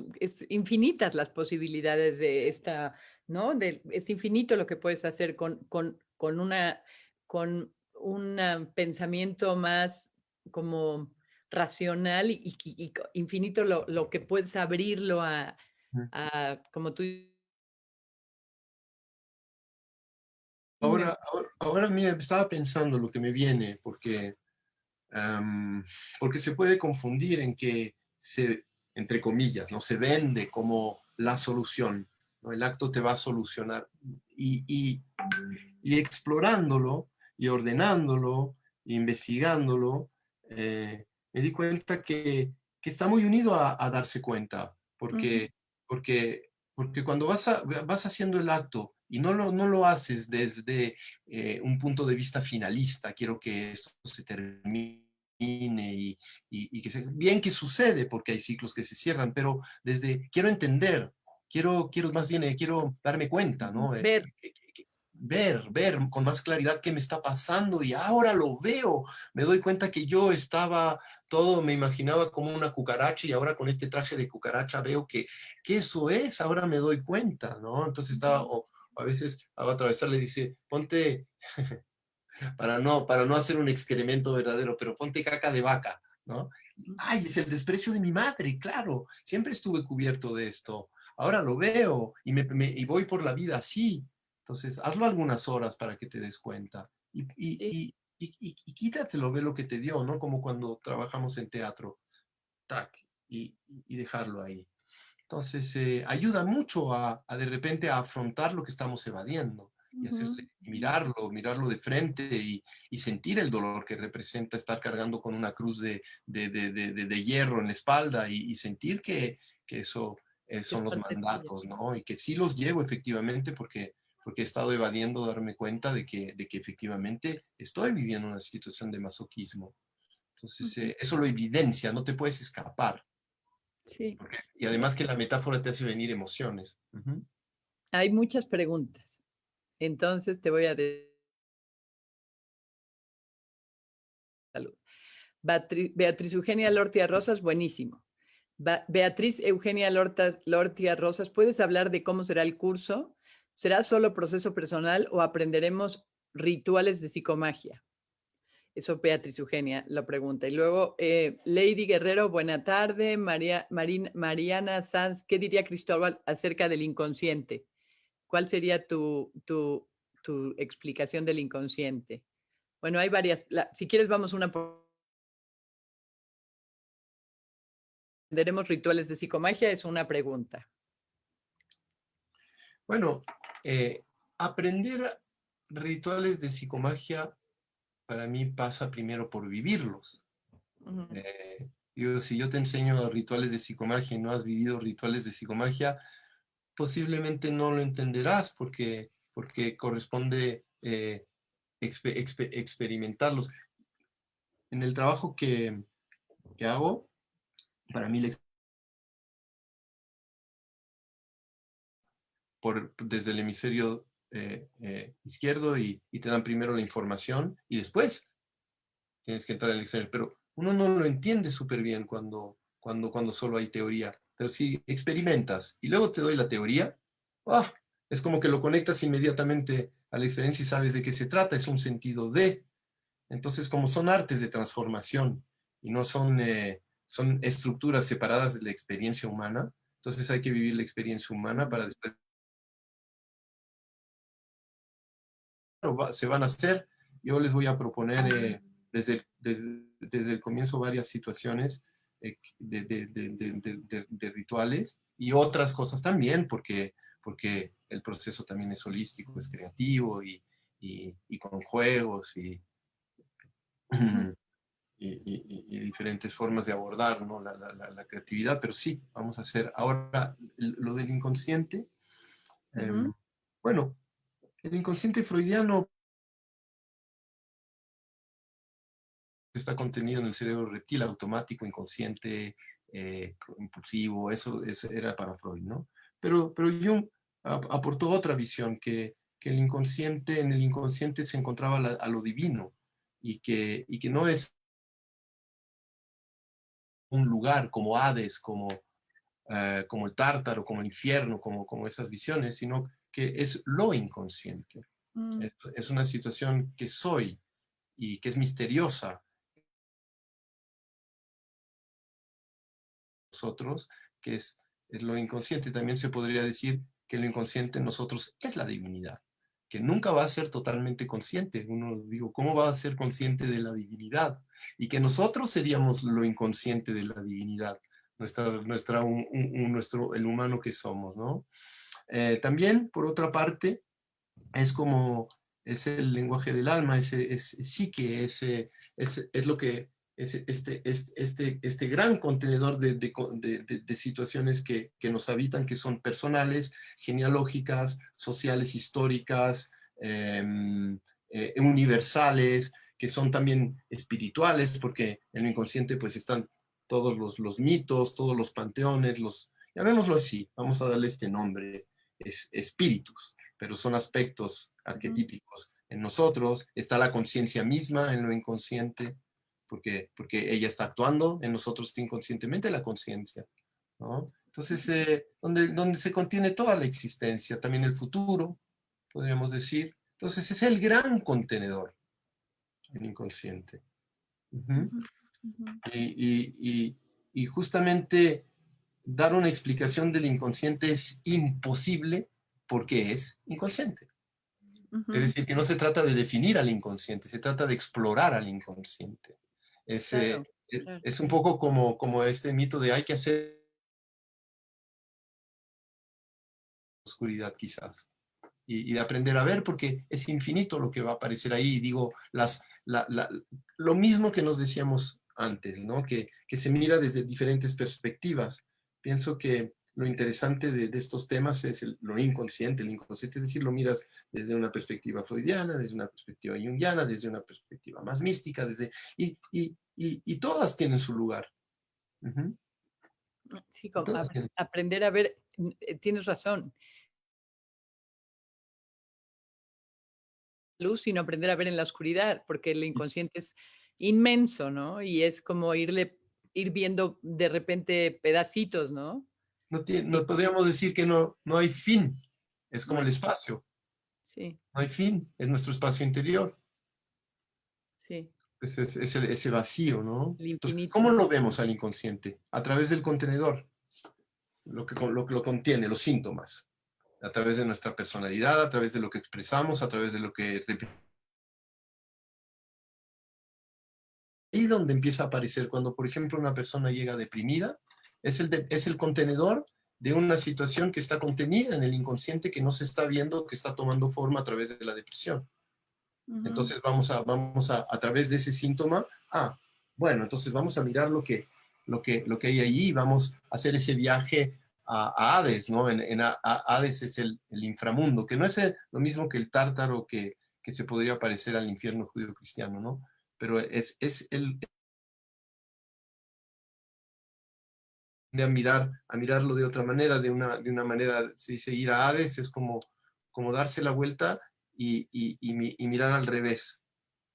infinitas las posibilidades de esta, ¿no? Es infinito lo que puedes hacer con un pensamiento más como racional infinito lo que puedes abrirlo como tú. Ahora, mira, estaba pensando lo que me viene, porque se puede confundir en que entre comillas, ¿no? Se vende como la solución, ¿no? El acto te va a solucionar. Y explorándolo y ordenándolo, e investigándolo, me di cuenta que está muy unido a darse cuenta, Ujú. porque cuando vas haciendo el acto y no lo haces desde un punto de vista finalista, quiero que esto se termine y que bien que sucede, porque hay ciclos que se cierran, pero desde quiero entender, quiero más bien, quiero darme cuenta, ¿no? Ver, Ver con más claridad qué me está pasando y ahora lo veo. Me doy cuenta que yo estaba todo, me imaginaba como una cucaracha y ahora con este traje de cucaracha veo que eso es, ahora me doy cuenta, ¿no? Entonces estaba, o a veces a atravesar le dice, ponte, para no hacer un excremento verdadero, pero ponte caca de vaca, ¿no? Ay, es el desprecio de mi madre, claro, siempre estuve cubierto de esto, ahora lo veo y voy por la vida así. Entonces, hazlo algunas horas para que te des cuenta sí, y quítatelo, ve lo que te dio, ¿no? Como cuando trabajamos en teatro, tac, y dejarlo ahí. Entonces, ayuda mucho a de repente a afrontar lo que estamos evadiendo. y Ujú, ujú. mirarlo de frente y sentir el dolor que representa estar cargando con una cruz de hierro en la espalda y sentir que eso Que es son los parte tuya. mandatos, ¿no? Y que sí los llevo efectivamente porque he estado evadiendo darme cuenta de que efectivamente estoy viviendo una situación de masoquismo. Entonces, Ujú. eso lo evidencia, no te puedes escapar. Sí. Y además que la metáfora te hace venir emociones. Ujú. Hay muchas preguntas. Entonces te voy a decir salud. Beatriz Eugenia Lortia Rosas, buenísimo. Beatriz Eugenia Lortia Rosas, ¿puedes hablar de cómo será el curso? ¿Será solo proceso personal o aprenderemos rituales de psicomagia? Eso Beatriz Eugenia lo pregunta. Y luego, Lady Guerrero, buena tarde. Mariana Sanz, ¿qué diría Cristóbal acerca del inconsciente? ¿Cuál sería tu explicación del inconsciente? Bueno, hay varias. Si quieres, vamos una por. ¿Aprenderemos rituales de psicomagia? Es una pregunta. Bueno, aprender rituales de psicomagia para mí pasa primero por vivirlos. Ujú. Si yo te enseño rituales de psicomagia y no has vivido rituales de psicomagia, posiblemente no lo entenderás porque corresponde experimentarlos. En el trabajo que hago, para mí desde el hemisferio izquierdo y te dan primero la información y después tienes que entrar al exterior. Pero uno no lo entiende súper bien cuando solo hay teoría. Pero si experimentas y luego te doy la teoría, ¡ah! Es como que lo conectas inmediatamente a la experiencia y sabes de qué se trata, es un sentido de. Entonces, como son artes de transformación y no son estructuras separadas de la experiencia humana, entonces hay que vivir la experiencia humana para después se van a hacer. Yo les voy a proponer desde el comienzo varias situaciones de rituales y otras cosas también, porque el proceso también es holístico, es creativo y con juegos Ujú, y diferentes formas de abordar, ¿no? la creatividad, pero sí, vamos a hacer ahora lo del inconsciente. ujú, em, bueno, el inconsciente freudiano está contenido en el cerebro reptil, automático, inconsciente, impulsivo, eso era para Freud, ¿no? Pero Jung aportó otra visión, que en el inconsciente se encontraba a lo divino y que no es un lugar como Hades, como el Tártaro, como el infierno, como esas visiones, sino que es lo inconsciente. mm, Es una situación que soy y que es misteriosa nosotros, que es lo inconsciente. También se podría decir que lo inconsciente en nosotros es la divinidad, que nunca va a ser totalmente consciente. Uno digo, ¿cómo va a ser consciente de la divinidad? Y que nosotros seríamos lo inconsciente de la divinidad, el humano que somos, ¿no? También, por otra parte, es el lenguaje del alma, psique, es lo que es este gran contenedor de situaciones que nos habitan, que son personales, genealógicas, sociales, históricas, universales, que son también espirituales, porque en lo inconsciente pues están todos los mitos, todos los panteones, llamémoslo así, vamos a darle este nombre, espíritus, pero son aspectos ujú, arquetípicos. En nosotros está la conciencia misma en lo inconsciente, porque ella está actuando, en nosotros está inconscientemente la conciencia, ¿no? Entonces, donde se contiene toda la existencia, también el futuro, podríamos decir. Entonces, es el gran contenedor, el inconsciente. Ujú. ujú, ujú, Y justamente dar una explicación del inconsciente es imposible porque es inconsciente. Es ujú. decir, que no se trata de definir al inconsciente, se trata de explorar al inconsciente. Es, Claro, claro. es un poco como este mito de hay que hacer oscuridad quizás. y de aprender a ver, porque es infinito lo que va a aparecer ahí. Digo, lo mismo que nos decíamos antes, ¿no? Que se mira desde diferentes perspectivas. Pienso que lo interesante de estos temas es lo inconsciente, el inconsciente, es decir, lo miras desde una perspectiva freudiana, desde una perspectiva junguiana, desde una perspectiva más mística, y todas tienen su lugar. Uh-huh. Sí, Todas tienen. aprender a ver, tienes razón, luz, sino aprender a ver en la oscuridad, porque el inconsciente es inmenso, ¿no? Y es como ir viendo de repente pedacitos, ¿no? No podríamos decir que no hay fin, es No como hay, el espacio, sí, no hay fin, es nuestro espacio interior. sí, Es ese vacío, ¿no? el Entonces, infinito. ¿cómo lo vemos al inconsciente? A través del contenedor, lo que lo contiene, los síntomas, a través de nuestra personalidad, a través de lo que expresamos, a través de lo que... Ahí donde empieza a aparecer cuando, por ejemplo, una persona llega deprimida, es el contenedor de una situación que está contenida en el inconsciente que no se está viendo, que está tomando forma a través de la depresión. Ujú. Entonces vamos a través de ese síntoma, bueno, entonces vamos a mirar lo que hay allí, vamos a hacer ese viaje a Hades, ¿no? Hades es el inframundo, que no es lo mismo que el tártaro que se podría parecer al infierno judío-cristiano, ¿no? Pero es el a mirarlo de otra manera, de una manera, se dice ir a Hades, es como darse la vuelta y mirar al revés.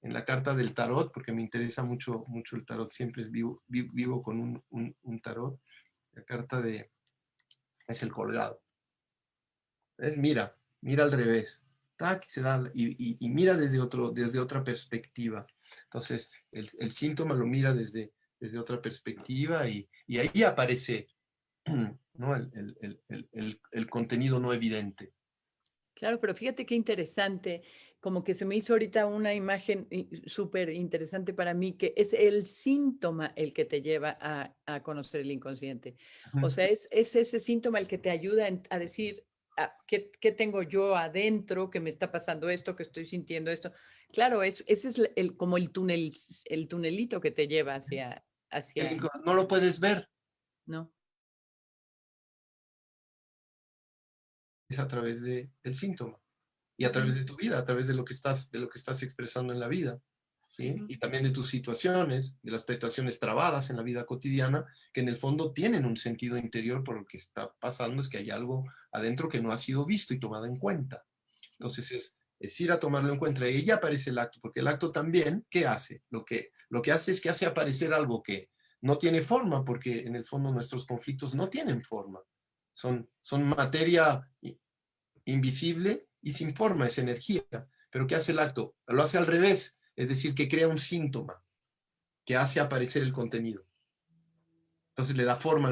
En la carta del tarot, porque me interesa mucho el tarot, siempre vivo con un tarot, la carta es el colgado. Es mira al revés. Tac, y mira desde otra perspectiva. Entonces, el síntoma lo mira desde otra perspectiva y ahí aparece, ¿no? el contenido no evidente. Claro, pero fíjate qué interesante, como que se me hizo ahorita una imagen súper interesante para mí, que es el síntoma el que te lleva a conocer el inconsciente. O sea, es ese síntoma el que te ayuda a decir, ¿qué tengo yo adentro? ¿Que me está pasando esto? ¿Que estoy sintiendo esto? Claro, ese es como el tunelito que te lleva hacia, No lo puedes ver, ¿no? es a través del síntoma y a Ujú, través de tu vida, a través de lo que estás expresando en la vida. ¿Sí? ujú. Y también de tus situaciones, de las situaciones trabadas en la vida cotidiana, que en el fondo tienen un sentido interior por lo que está pasando, es que hay algo adentro que no ha sido visto y tomado en cuenta. Sí. Entonces es ir a tomarlo en cuenta. Y ya aparece el acto, porque el acto también, ¿qué hace? Lo que hace es que hace aparecer algo que no tiene forma, porque en el fondo nuestros conflictos no tienen forma. Son materia invisible y sin forma, es energía. Pero ¿qué hace el acto? Lo hace al revés, es decir, que crea un síntoma que hace aparecer el contenido. Entonces le da forma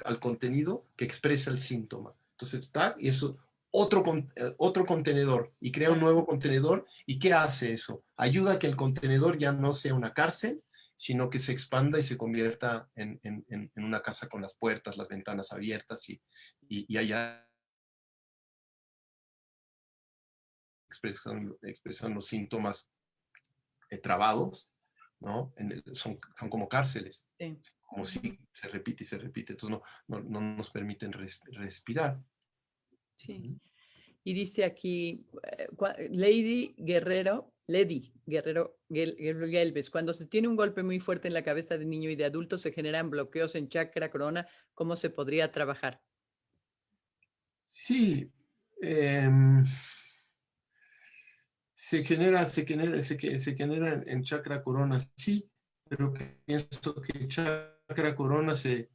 al contenido que expresa el síntoma. Entonces está, y eso otro contenedor, y crea un nuevo contenedor. ¿Y qué hace eso? Ayuda a que el contenedor ya no sea una cárcel, sino que se expanda y se convierta en una casa con las puertas, las ventanas abiertas y haya expresan los síntomas trabados, ¿no? Son como cárceles, Sí. como Ujú. si se repite y se repite, entonces no nos permiten respirar. Sí. Y dice aquí, Lady Guerrero Gelbes, cuando se tiene un golpe muy fuerte en la cabeza de niño y de adulto, se generan bloqueos en chakra, corona, ¿cómo se podría trabajar? Sí, se genera en chakra corona, sí, pero pienso que chakra corona se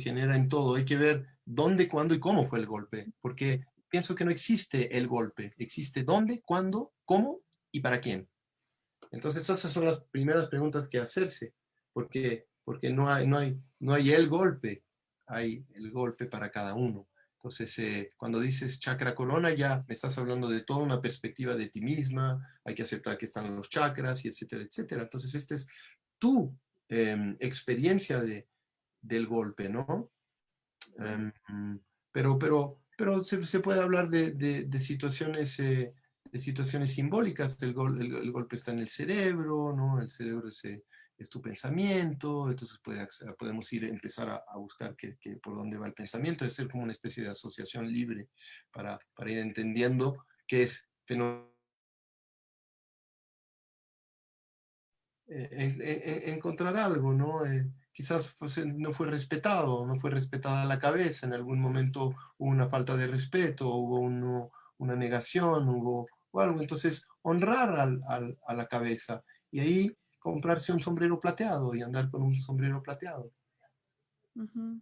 genera en todo. Hay que ver dónde, cuándo y cómo fue el golpe, porque pienso que no existe el golpe, existe dónde, cuándo, cómo y para quién. Entonces esas son las primeras preguntas que hacerse, porque no hay el golpe, hay el golpe para cada uno. Entonces, cuando dices chakra corona, ya me estás hablando de toda una perspectiva de ti misma, hay que aceptar que están los chakras, y etcétera, etcétera. Entonces, esta es tu experiencia del golpe, ¿no? Ujú. Pero pero se puede hablar de situaciones simbólicas. El golpe está en el cerebro, ¿no? El cerebro es tu pensamiento, entonces podemos empezar a buscar por dónde va el pensamiento, es ser como una especie de asociación libre para ir entendiendo qué es encontrar algo, ¿no? Quizás no fue respetado, no fue respetada la cabeza, en algún momento hubo una falta de respeto, hubo una negación, o algo, entonces honrar a la cabeza y ahí comprarse un sombrero plateado y andar con un sombrero plateado. Ujú.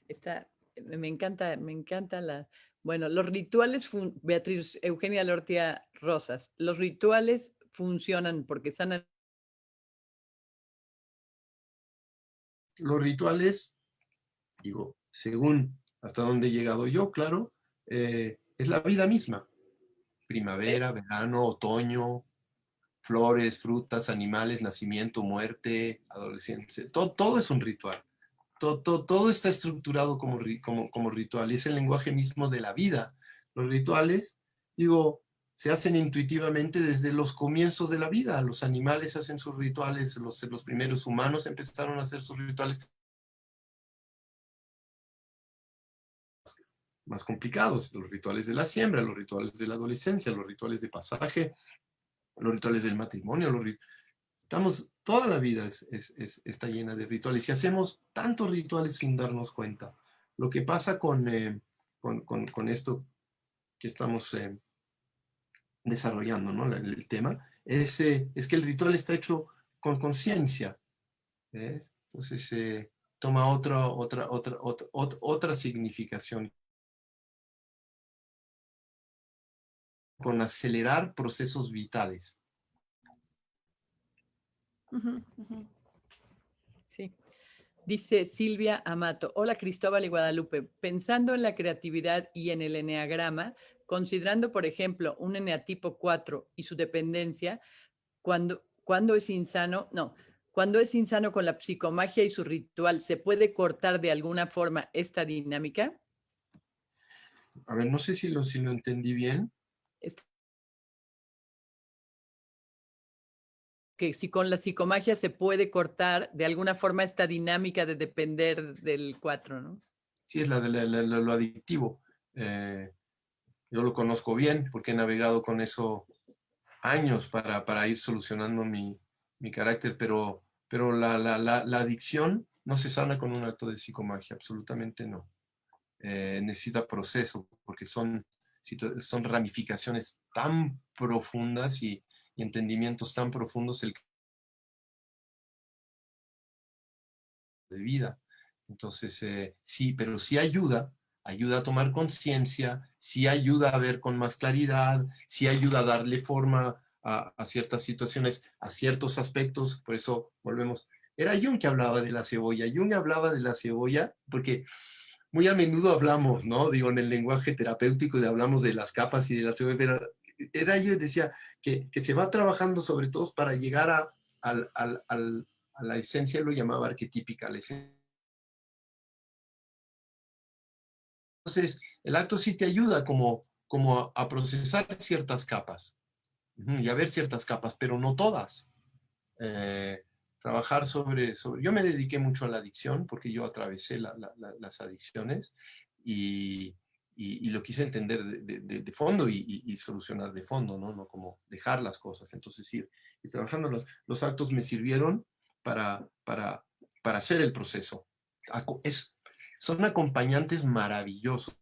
Está, me encanta bueno, los rituales, Beatriz Eugenia Lortia Rosas, los rituales funcionan porque sanan. Los rituales, digo, según hasta donde he llegado yo, claro, es la vida misma. eh, Primavera, verano, otoño, flores, frutas, animales, nacimiento, muerte, adolescencia, todo es un ritual. Todo está estructurado como ritual y es el lenguaje mismo de la vida. Los rituales, digo, se hacen intuitivamente desde los comienzos de la vida. Los animales hacen sus rituales, los primeros humanos empezaron a hacer sus rituales más complicados, los rituales de la siembra, los rituales de la adolescencia, los rituales de pasaje, los rituales del matrimonio, toda la vida está llena de rituales y hacemos tantos rituales sin darnos cuenta. Lo que pasa con esto que estamos desarrollando, ¿no? El tema, es que el ritual está hecho con conciencia. Entonces toma otra significación, con acelerar procesos vitales. Ujú, ujú. Sí. Dice Silvia Amato, hola Cristóbal y Guadalupe, pensando en la creatividad y en el eneagrama, considerando, por ejemplo, un eneatipo 4 y su dependencia, cuando es insano, no, cuando es insano con la psicomagia y su ritual, ¿se puede cortar de alguna forma esta dinámica? A ver, no sé si lo entendí bien. Es que si con la psicomagia se puede cortar de alguna forma esta dinámica de depender del 4, ¿no? Sí, es lo adictivo. Eh, yo lo conozco bien porque he navegado con eso años para ir solucionando mi carácter, pero la adicción no se sana con un acto de psicomagia, absolutamente no. Necesita proceso porque son ramificaciones tan profundas y entendimientos tan profundos de vida. Entonces, sí, pero sí ayuda a tomar conciencia, sí ayuda a ver con más claridad, sí ayuda a darle forma a ciertas situaciones, a ciertos aspectos. Por eso volvemos. Era Jung que hablaba de la cebolla. Jung hablaba de la cebolla porque muy a menudo hablamos, ¿no? Digo, en el lenguaje terapéutico hablamos de las capas y de la cebolla, pero era yo decía que se va trabajando sobre todo para llegar a la esencia, lo llamaba arquetípica, la esencia. Entonces, el acto sí te ayuda como a procesar ciertas capas y a ver ciertas capas, pero no todas. Eh, trabajar Yo me dediqué mucho a la adicción porque yo atravesé las adicciones y, y lo quise entender de fondo y solucionar de fondo, ¿no? No como dejar las cosas. Entonces, ir trabajando. Los actos me sirvieron para hacer el proceso. Son acompañantes maravillosos.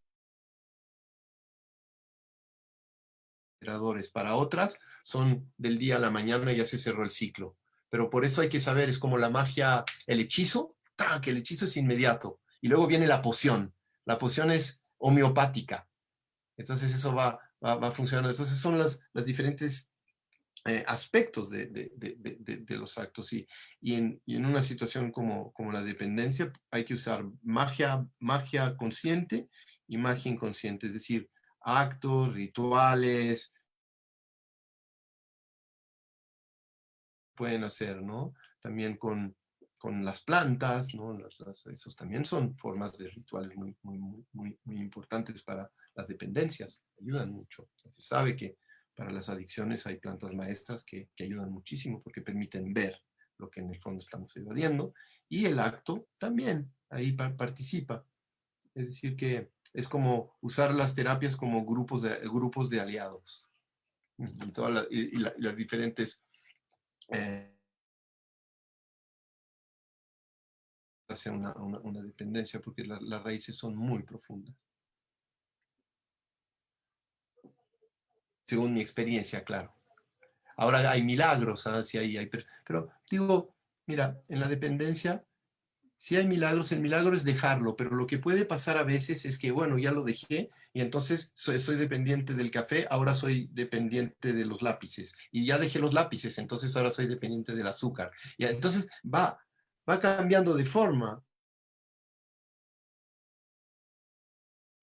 Para otras son del día a la mañana y ya se cerró el ciclo. Pero por eso hay que saber, es como la magia, el hechizo, que el hechizo es inmediato. Y luego viene la poción. La poción es homeopática. Entonces eso va funcionando. Entonces son las diferentes aspectos de los actos. Y en una situación como la dependencia hay que usar magia consciente y magia inconsciente. Es decir, actos, rituales, pueden hacer, ¿no? También con las plantas, ¿no? Esos también son formas de rituales muy importantes para las dependencias, ayudan mucho. Se sabe que para las adicciones hay plantas maestras que ayudan muchísimo porque permiten ver lo que en el fondo estamos evadiendo, y el acto también ahí participa. Es decir, que es como usar las terapias como grupos de aliados, y, las diferentes hacia una dependencia, porque las raíces son muy profundas. Según mi experiencia, claro. Ahora hay milagros, ¿sabes? Sí pero digo, mira, en la dependencia, sí hay milagros, el milagro es dejarlo, pero lo que puede pasar a veces es que, bueno, ya lo dejé y entonces soy dependiente del café, ahora soy dependiente de los lápices, y ya dejé los lápices, entonces ahora soy dependiente del azúcar. Y entonces va cambiando de forma.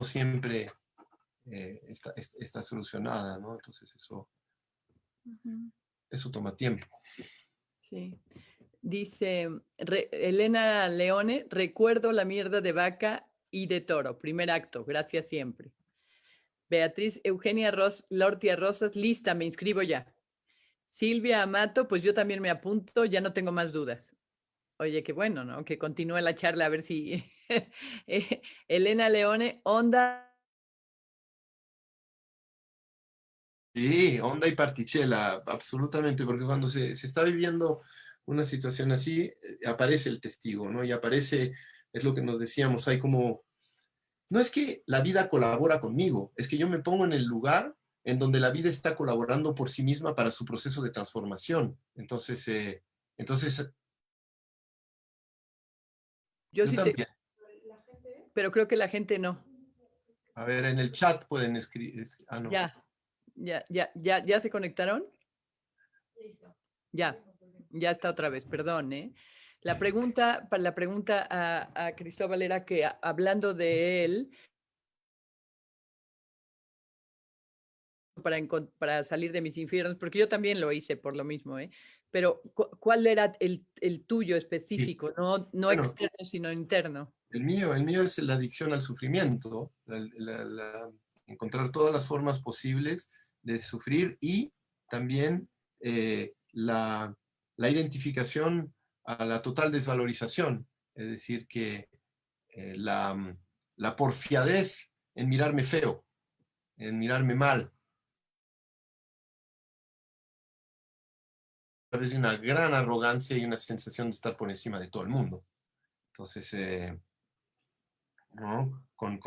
No siempre está solucionada, ¿no? Entonces eso toma tiempo. Sí. Dice Elena Leone, recuerdo la mierda de vaca y de toro. Primer acto, gracias siempre. Beatriz Eugenia Lortia Rosas, lista, me inscribo ya. Silvia Amato, pues yo también me apunto, ya no tengo más dudas. Oye, qué bueno, ¿no? Que continúe la charla, a ver si... Elena Leone, onda. Sí, onda y particella, absolutamente, porque cuando se está viviendo una situación así, aparece el testigo, ¿no? Y aparece, es lo que nos decíamos, hay como, no es que la vida colabora conmigo, es que yo me pongo en el lugar en donde la vida está colaborando por sí misma para su proceso de transformación. Entonces Yo yo sí te... también. Pero creo que la gente no. A ver, en el chat pueden escribir. Ah, no. Ya se conectaron. Ya, ya está otra vez, perdón, ¿eh? La pregunta a Cristóbal era que hablando de él, para salir de mis infiernos, porque yo también lo hice por lo mismo, ¿eh? Pero ¿cuál era el tuyo Sí. específico? No Bueno, externo, sino interno. el mío es la adicción al sufrimiento, encontrar todas las formas posibles de sufrir, y también la identificación a la total desvalorización, es decir, que la porfiadez en mirarme feo, en mirarme mal, a través de una gran arrogancia y una sensación de estar por encima de todo el mundo. Entonces, ¿no? Con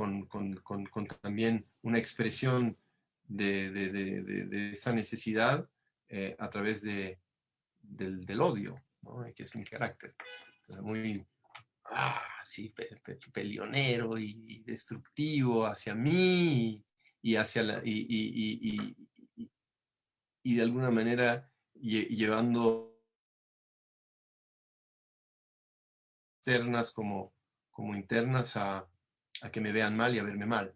también una expresión de esa necesidad a través del odio, ¿no? Que es mi carácter. Entonces, muy sí, peleonero y destructivo hacia mí, y hacia y de alguna manera llevando externas como internas a que me vean mal y a verme mal,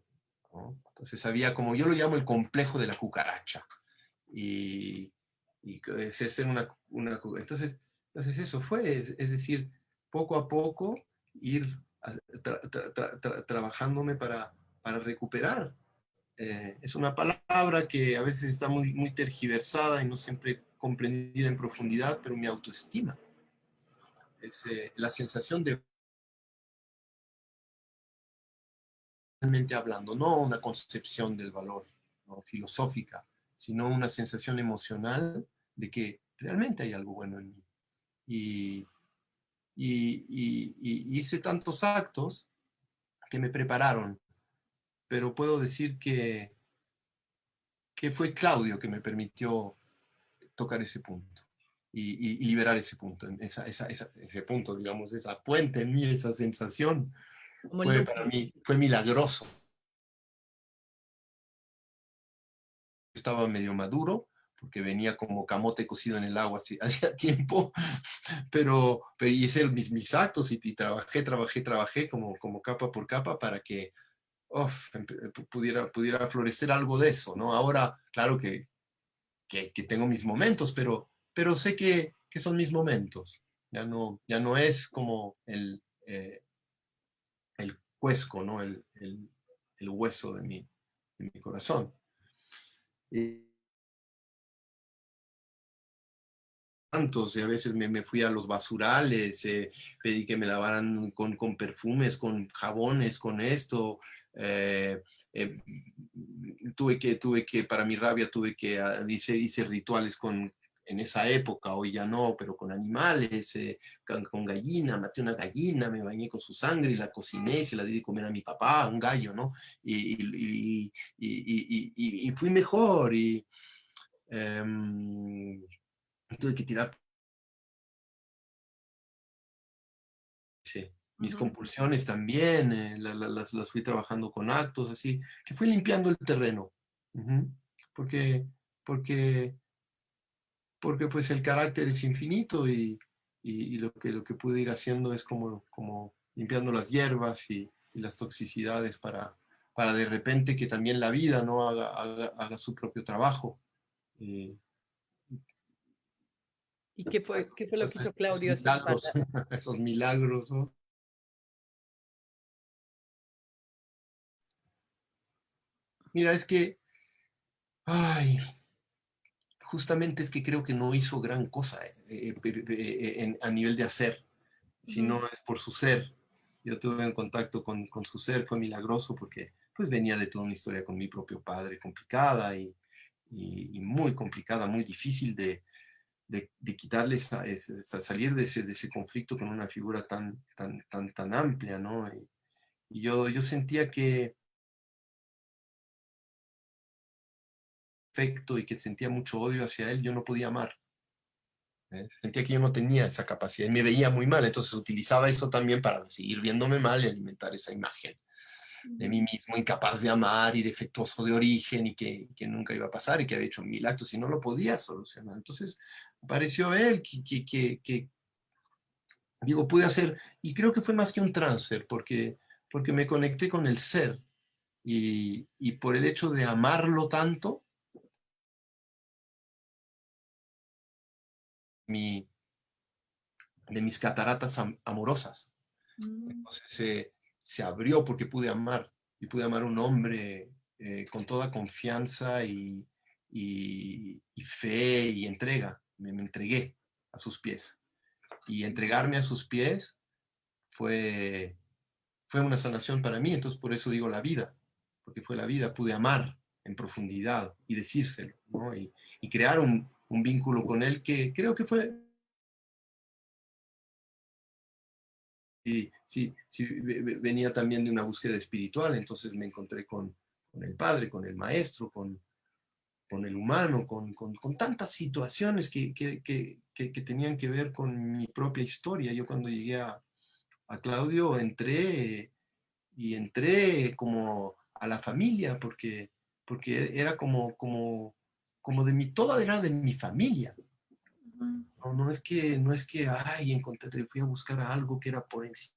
¿no? Entonces había, como yo lo llamo, el complejo de la cucaracha. Y, ser entonces eso fue, es decir, poco a poco ir trabajándome para recuperar. Es una palabra que a veces está muy tergiversada y no siempre comprendida en profundidad, pero mi autoestima es la sensación de, realmente hablando, no una concepción del valor, ¿no? Filosófica, sino una sensación emocional de que realmente hay algo bueno en mí. Y, y hice tantos actos que me prepararon, pero puedo decir que fue Claudio que me permitió tocar ese punto y liberar ese punto, ese punto, digamos, esa puente en mí, esa sensación, Como el para núcleo. mí, fue milagroso. Estaba medio maduro, porque venía como camote cocido en el agua hacía tiempo, pero hice mis actos y trabajé como capa por capa para que pudiera florecer algo de eso, ¿no? Ahora, claro que tengo mis momentos, pero sé que son mis momentos. ya no es como el cuesco, ¿no? El hueso de mi corazón. Y tantos, y a veces me fui a los basurales, pedí que me lavaran con perfumes, con jabones, con esto. eh, eh, tuve que, para mi rabia, hice rituales en esa época, hoy ya no, pero con animales, con gallina, maté una gallina, me bañé con su sangre y la cociné, se la di de comer a mi papá, un gallo, ¿no? Y fui mejor, em, tuve que tirar. Sí. Mis Ujú. compulsiones también, las fui trabajando con actos, así, que fui limpiando el terreno. Ujú. Porque, porque, porque pues el carácter es infinito y lo que pude ir haciendo es como limpiando las hierbas y las toxicidades para de repente que también la vida, ¿no? Haga su propio trabajo. Eh, ¿Y qué fue lo esos, que hizo esos Claudio para... milagros, esos milagros, ¿no? Mira, es que, ay, justamente es que creo que no hizo gran cosa a nivel de hacer, Ujú. sino es por su ser. Yo tuve un contacto con su ser, fue milagroso porque pues venía de toda una historia con mi propio padre complicada y muy complicada, muy difícil de quitarle salir de ese conflicto con una figura tan amplia, ¿no? Y yo sentía que afecto y que sentía mucho odio hacia él, yo no podía amar. Sentía que yo no tenía esa capacidad y me veía muy mal, entonces utilizaba eso también para seguir viéndome mal y alimentar esa imagen de mí Ujú. mismo, incapaz de amar y defectuoso de origen y que nunca iba a pasar y que había hecho mil actos y no lo podía solucionar. Entonces apareció él digo, pude hacer, y creo que fue más que un transfer, porque me conecté con el ser y por el hecho de amarlo tanto, mi, de mis cataratas amorosas. Mm. Entonces se abrió porque pude amar y pude amar a un hombre con toda confianza y fe y entrega. Me entregué a sus pies. Y entregarme a sus pies fue, fue una sanación para mí. Entonces por eso digo la vida, porque fue la vida. Pude amar en profundidad y decírselo, ¿no? Y crear un vínculo con él que creo que fue. Sí, sí, sí, venía también de una búsqueda espiritual, entonces me encontré con el Padre, con el Maestro, con el humano, con tantas situaciones que tenían que ver con mi propia historia. Yo cuando llegué a Claudio entré como a la familia, porque era como de mi, toda era de mi familia. Ujú. No, no es que, ay, encontré, fui a buscar algo que era por encima.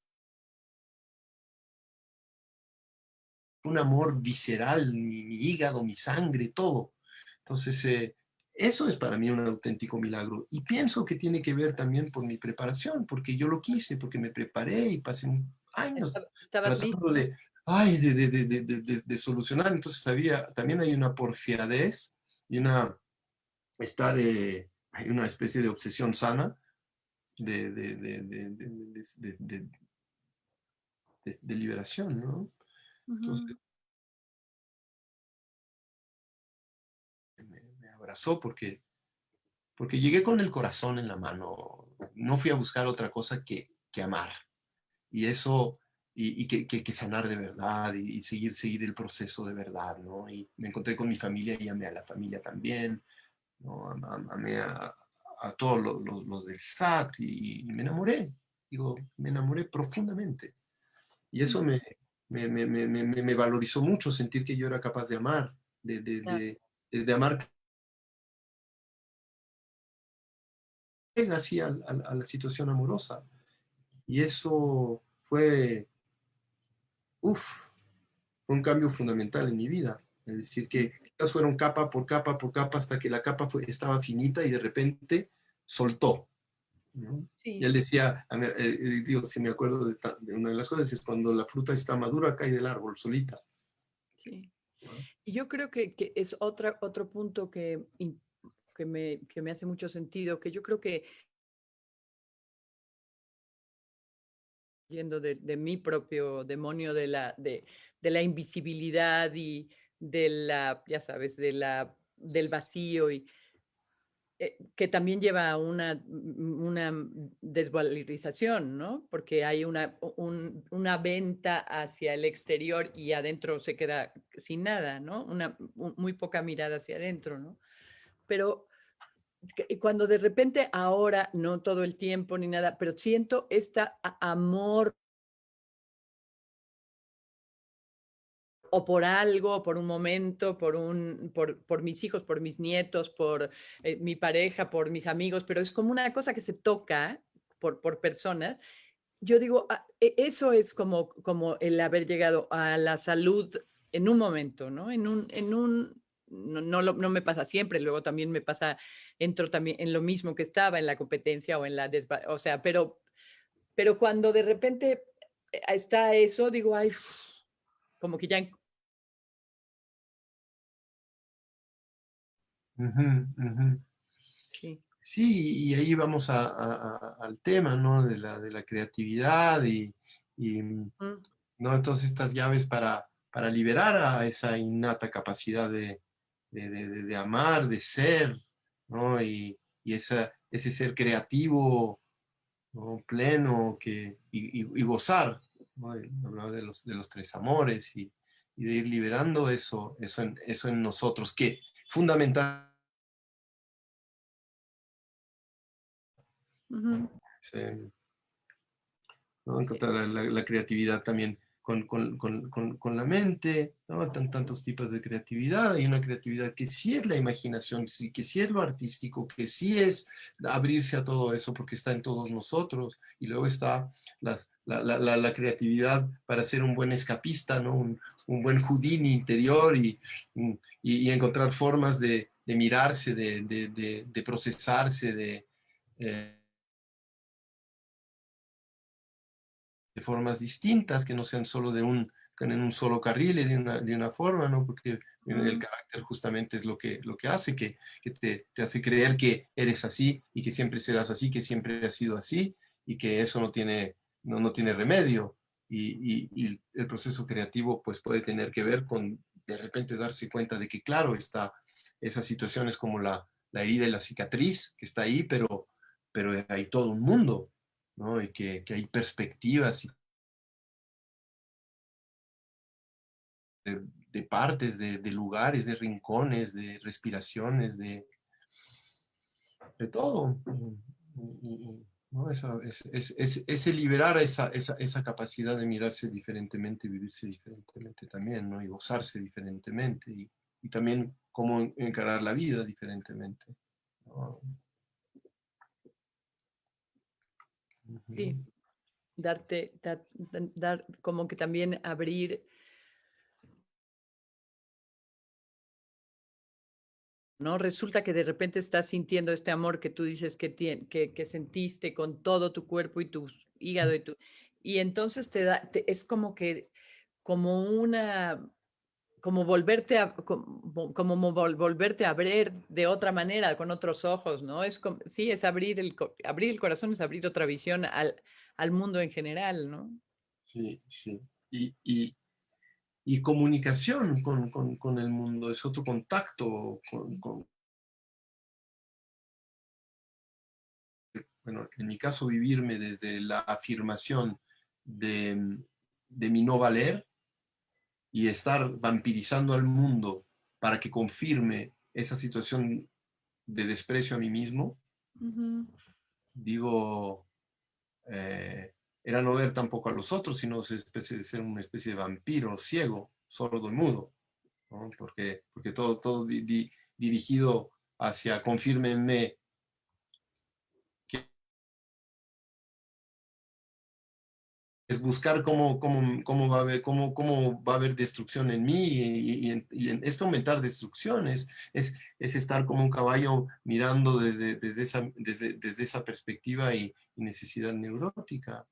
Un amor visceral, mi hígado, mi sangre, todo. Entonces, eso es para mí un auténtico milagro. Y pienso que tiene que ver también por mi preparación, porque yo lo quise, porque me preparé y pasé años Estabas tratando listo. ay, de solucionar. Entonces, también hay una porfiadez y hay una especie de obsesión sana de liberación, ¿no? Ujú. Entonces, me abrazó porque llegué con el corazón en la mano, no fui a buscar otra cosa que amar. Y eso, que sanar de verdad y seguir el proceso de verdad, ¿no? Y me encontré con mi familia y amé a la familia también, ¿no? Amé a todos los del SAT y me enamoré, digo, me enamoré profundamente. Y eso me valorizó mucho, sentir que yo era capaz de amar, Claro. de amar así a la situación amorosa. Y eso uff, fue un cambio fundamental en mi vida. Es decir, que quizás fueron capa por capa por capa hasta que la capa estaba finita y de repente soltó. ¿no? Y Sí, él decía, digo, si me acuerdo de una de las cosas, es cuando la fruta está madura, cae del árbol solita. sí. ¿No? Y yo creo que es otro punto que me hace mucho sentido, que yo creo que yendo de mi propio demonio de la invisibilidad y de la, ya sabes, del vacío y que también lleva a una desvalorización, ¿no? Porque hay una venta hacia el exterior y adentro se queda sin nada, ¿no? Muy poca mirada hacia adentro, ¿no? Pero cuando de repente ahora, no todo el tiempo ni nada, pero siento este amor o por algo, por un momento, por mis hijos, por mis nietos, por mi pareja, por mis amigos, pero es como una cosa que se toca por personas. Yo digo, eso es como el haber llegado a la salud en un momento, ¿no? No me pasa siempre, luego también me pasa, entro también en lo mismo que estaba, en la competencia o en o sea, pero cuando de repente está eso, digo, ay, como que ya Ujú, ujú. sí. Sí, y ahí vamos al tema, ¿no? De la creatividad y, Mm, ¿no? Entonces estas llaves para liberar a esa innata capacidad de amar, de ser, ¿no? Y ese ser creativo, ¿no? Pleno y gozar, ¿no? Hablaba de los tres amores y de ir liberando eso en nosotros, que fundamental. ujú, ¿no? sí, Encontrar la creatividad también con la mente, ¿no? Tantos tipos de creatividad. Hay una creatividad que sí es la imaginación, sí, que sí es lo artístico, que sí es abrirse a todo eso porque está en todos nosotros. Y luego está la creatividad para ser un buen escapista, ¿no? Un buen Houdini interior y encontrar formas de mirarse, de procesarse, eh, de formas distintas, que no sean solo en un solo carril y de una forma, ¿no? Porque el ujú, carácter justamente es lo que hace, que te hace creer que eres así y que siempre serás así, que siempre has sido así y que eso no tiene remedio. Y el proceso creativo pues puede tener que ver con de repente darse cuenta de que claro, está esas situaciones como la herida y la cicatriz que está ahí, pero hay todo un mundo, ¿no? Y que hay perspectivas de partes, de lugares, de rincones, de respiraciones, de todo. ¿No? Ese liberar esa capacidad de mirarse diferentemente, vivirse diferentemente también, ¿no? Y gozarse diferentemente y también cómo encarar la vida diferentemente. ¿No? sí, Ujú. dar como que también abrir, ¿no? Resulta que de repente estás sintiendo este amor que tú dices que sentiste con todo tu cuerpo y tu hígado y entonces es como que, como como volverte volverte a ver de otra manera, con otros ojos, ¿no? Sí, es abrir el corazón, es abrir otra visión al mundo en general, ¿no? Sí, sí. Y comunicación con el mundo, es otro contacto bueno, en mi caso, vivirme desde la afirmación de mi no valer y estar vampirizando al mundo para que confirme esa situación de desprecio a mí mismo, Ujú. digo, era no ver tampoco a los otros, sino especie de ser una especie de vampiro ciego, sordo y mudo, ¿no? Porque todo dirigido hacia confírmenme que es buscar cómo cómo va a haber destrucción en mí es fomentar destrucción, es estar como un caballo mirando desde esa perspectiva y necesidad neurótica.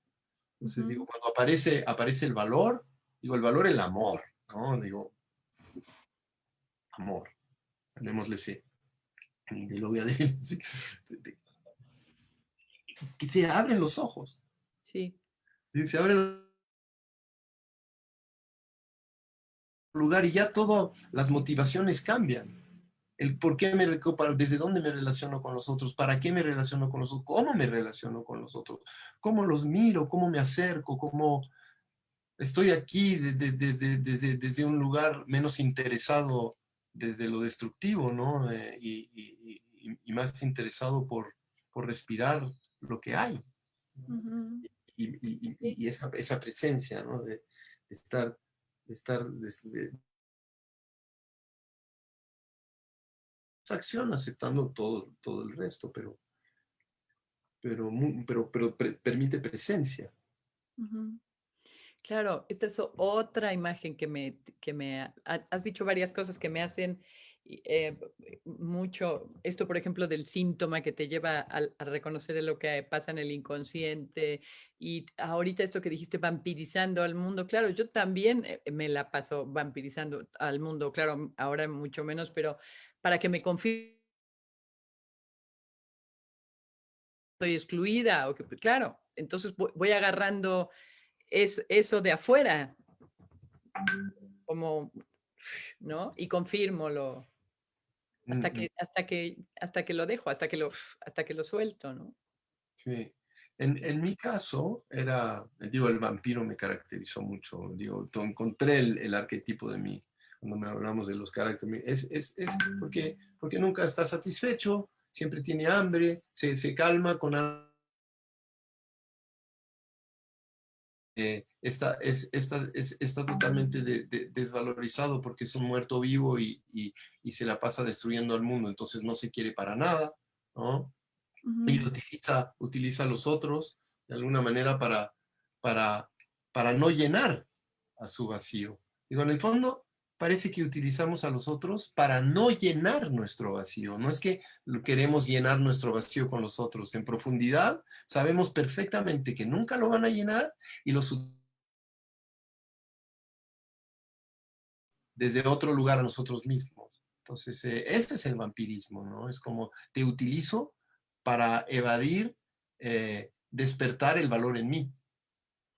Entonces digo, cuando aparece el valor, digo, el valor es el amor, ¿no? Digo, amor, llamémosle ese, y lo voy a decir, así, que se abren los ojos, Sí. se abren lugar y ya todas las motivaciones cambian. El por qué me recupero, desde dónde me relaciono con los otros, para qué me relaciono con los otros, cómo me relaciono con los otros, cómo los miro, cómo me acerco, cómo estoy aquí desde un lugar menos interesado desde lo destructivo, ¿no? Y más interesado por respirar lo que hay. Ujú. Y esa presencia, ¿no? De estar, de acción aceptando todo el resto, pero permite presencia. Ujú. Claro, esta es otra imagen has dicho varias cosas que me hacen mucho, esto por ejemplo del síntoma que te lleva a reconocer lo que pasa en el inconsciente y ahorita esto que dijiste, vampirizando al mundo, claro, yo también me la paso vampirizando al mundo, claro, ahora mucho menos, pero para que me confirme estoy excluida, o que, claro, entonces voy agarrando eso de afuera, como, ¿no? Y confirmo Mm, mm, hasta que lo dejo, hasta que lo suelto, ¿no? sí. En mi caso, digo, el vampiro me caracterizó mucho, digo, encontré el arquetipo de mí, cuando me hablamos de los caracteres, es porque nunca está satisfecho, siempre tiene hambre, se calma con algo. Está totalmente desvalorizado porque es un muerto vivo y se la pasa destruyendo al mundo, entonces no se quiere para nada, ¿no? Y Ujú, utiliza a los otros de alguna manera para, para no llenar a su vacío. Digo, en el fondo parece que utilizamos a los otros para no llenar nuestro vacío. No es que queremos llenar nuestro vacío con los otros. En profundidad sabemos perfectamente que nunca lo van a llenar y los desde otro lugar a nosotros mismos. Entonces, ese es el vampirismo, ¿no? Es como te utilizo para evadir, despertar el valor en mí.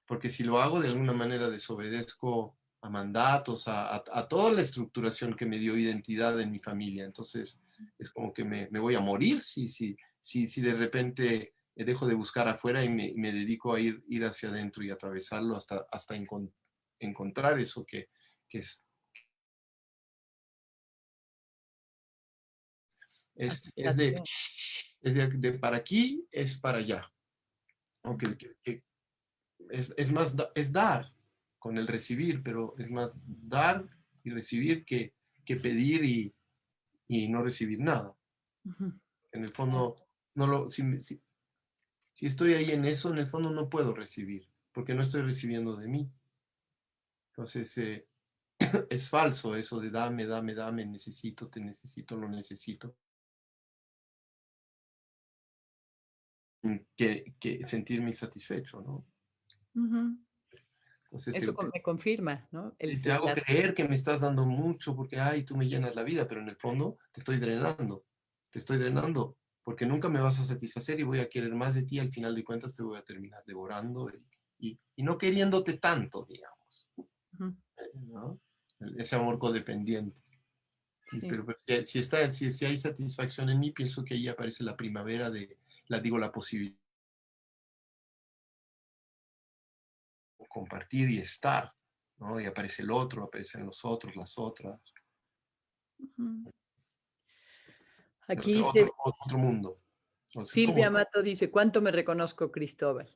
Porque si lo hago de alguna manera desobedezco a mandatos, a toda la estructuración que me dio identidad en mi familia. Entonces, es como que me voy a morir si de repente dejo de buscar afuera y me dedico a ir hacia adentro y atravesarlo hasta encontrar eso que es, es de, aceptación. de para aquí, es para allá. Aunque es más, es dar con el recibir, pero es más dar y recibir que pedir y no recibir nada. Ujú, En el claro. fondo, no lo, si estoy ahí en eso, en el fondo no puedo recibir, porque no estoy recibiendo de mí. Entonces, es falso eso de dame, necesito, te necesito, lo necesito. Que sentirme insatisfecho, ¿no? Ujú. Entonces, Eso me confirma, ¿no? te hago creer que me estás dando mucho porque, ay, tú me llenas la vida, pero en el fondo te estoy drenando, porque nunca me vas a satisfacer y voy a querer más de ti, al final de cuentas te voy a terminar devorando y no queriéndote tanto, digamos, Ujú, ¿no? Ese amor codependiente. Sí, sí. pero si hay satisfacción en mí, pienso que ahí aparece la primavera la posibilidad de compartir y estar, ¿no? Y aparece el otro, aparecen los otros, las otras. Ujú. Aquí Otro, dice otro mundo. Entonces, Silvia ¿cómo? Mato dice, ¿cuánto me reconozco, Cristóbal?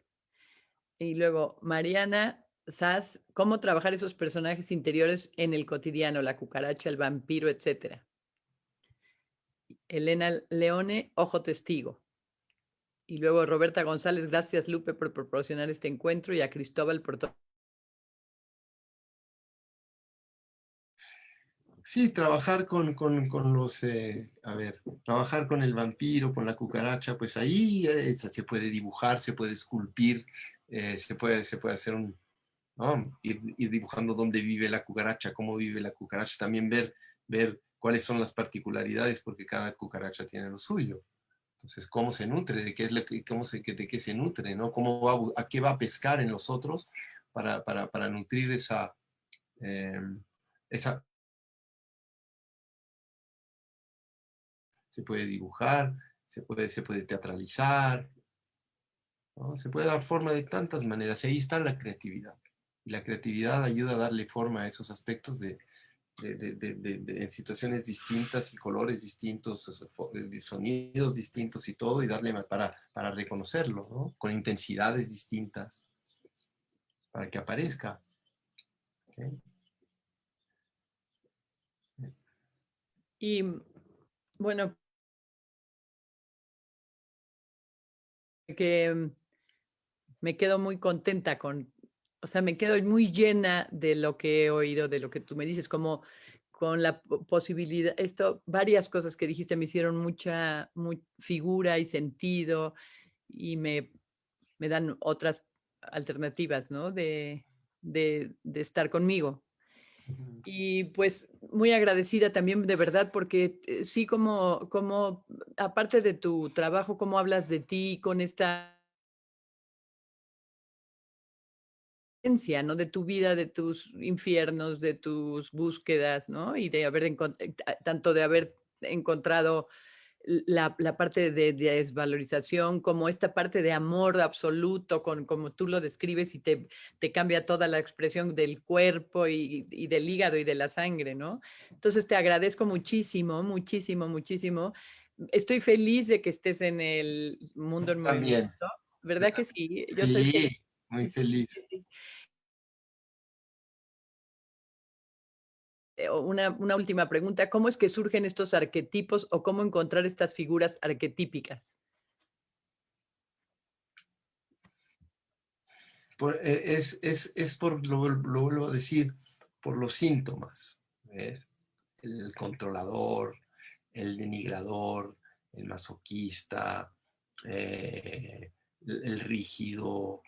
Y luego Mariana Sass, ¿cómo trabajar esos personajes interiores en el cotidiano? La cucaracha, el vampiro, etcétera. Elena Leone, ojo testigo. Y luego Roberta González, gracias Lupe por proporcionar este encuentro y a Cristóbal por todo. Sí, trabajar con los, a ver, trabajar con el vampiro, con la cucaracha, pues ahí se puede dibujar, se puede esculpir, se puede hacer ¿no? Ir dibujando dónde vive la cucaracha, cómo vive la cucaracha, también ver cuáles son las particularidades, porque cada cucaracha tiene lo suyo. Entonces, cómo se nutre, de qué es lo que, de qué se nutre, ¿no? Cómo va, a qué va a pescar en los otros para nutrir eh, esa. Se puede dibujar, se puede teatralizar, ¿no? Se puede dar forma de tantas maneras. Y ahí está la creatividad. Y la creatividad ayuda a darle forma a esos aspectos en situaciones distintas y colores distintos, sonidos distintos y todo, y darle para reconocerlo, ¿no? Con intensidades distintas, para que aparezca. ¿Okay? Y bueno, que me quedo muy contenta o sea, me quedo muy llena de lo que he oído, de lo que tú me dices, como con la posibilidad, varias cosas que dijiste me hicieron mucha figura y sentido y me dan otras alternativas, ¿no? De estar conmigo. Y pues muy agradecida también de verdad porque sí como aparte de tu trabajo, cómo hablas de ti con esta ¿no? De tu vida, de tus infiernos, de tus búsquedas, ¿no? Y de haber tanto de haber encontrado la parte de desvalorización, como esta parte de amor absoluto, como tú lo describes y te cambia toda la expresión del cuerpo y del hígado y de la sangre, ¿no? Entonces te agradezco muchísimo, muchísimo, muchísimo. Estoy feliz de que estés en el mundo en movimiento, También. ¿verdad que sí? Yo soy feliz. Sí, muy Sí, feliz. sí, sí. Una última pregunta, ¿cómo es que surgen estos arquetipos o cómo encontrar estas figuras arquetípicas? Es por, lo vuelvo a decir, por los síntomas. ¿Ves? El controlador, el denigrador, el masoquista, el rígido,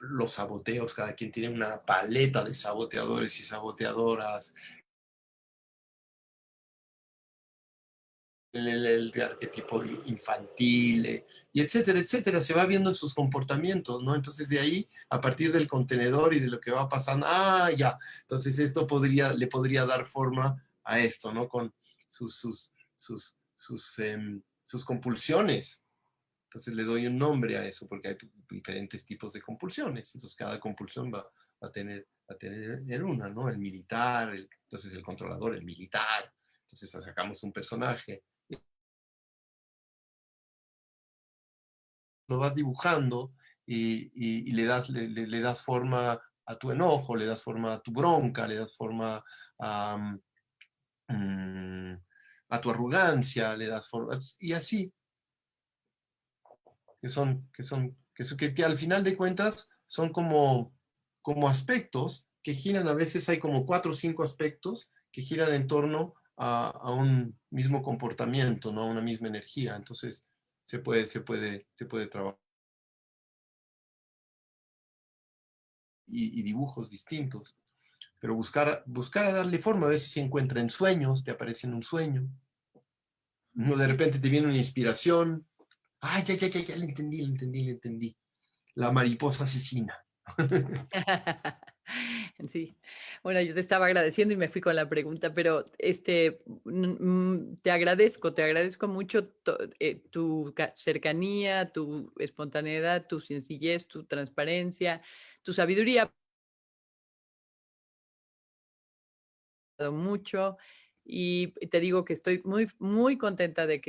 los saboteos, cada quien tiene una paleta de saboteadores y saboteadoras, el arquetipo infantil, y etcétera, etcétera, se va viendo en sus comportamientos, ¿no? Entonces de ahí, a partir del contenedor y de lo que va pasando, ya, entonces esto le podría dar forma a esto, ¿no? Con sus compulsiones. Entonces le doy un nombre a eso, porque hay diferentes tipos de compulsiones, entonces cada compulsión va a tener una, ¿no? El militar, entonces el controlador, el militar, entonces sacamos un personaje, lo vas dibujando y le das forma a tu enojo, le das forma a tu bronca, le das forma a, mm, a tu arrogancia, le das forma, y así, que al final de cuentas son como aspectos que giran, a veces hay como 4 o 5 aspectos que giran en torno a un mismo comportamiento, ¿no? A una misma energía. Entonces, se puede trabajar. Y dibujos distintos. Pero buscar a darle forma, a veces se encuentra en sueños, te aparece en un sueño. No, de repente te viene una inspiración. Ay, ya, le entendí. La mariposa asesina. Sí, bueno, yo te estaba agradeciendo y me fui con la pregunta, pero te agradezco mucho tu cercanía, tu espontaneidad, tu sencillez, tu transparencia, tu sabiduría mucho y te digo que estoy muy, muy contenta de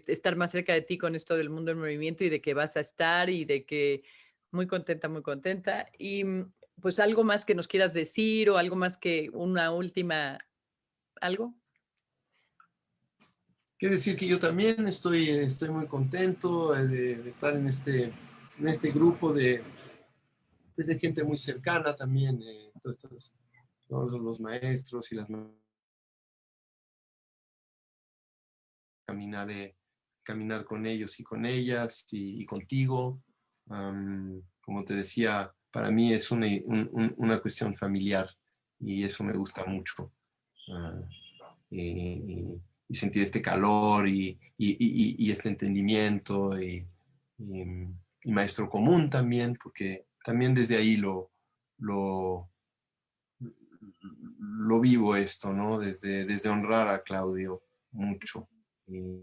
estar más cerca de ti con esto del mundo en movimiento y de que vas a estar y de que muy contenta, muy contenta. Y pues algo más que nos quieras decir o algo más que una última, algo. qué decir que yo también estoy muy contento de estar en este grupo pues, de gente muy cercana también, todos los maestros y las caminar, caminar con ellos y con ellas y contigo. Como te decía, para mí es una cuestión familiar y eso me gusta mucho. Ah, y sentir este calor y este entendimiento y, y maestro común también, porque también desde ahí lo, lo vivo esto, ¿no? Desde honrar a Claudio mucho. Y,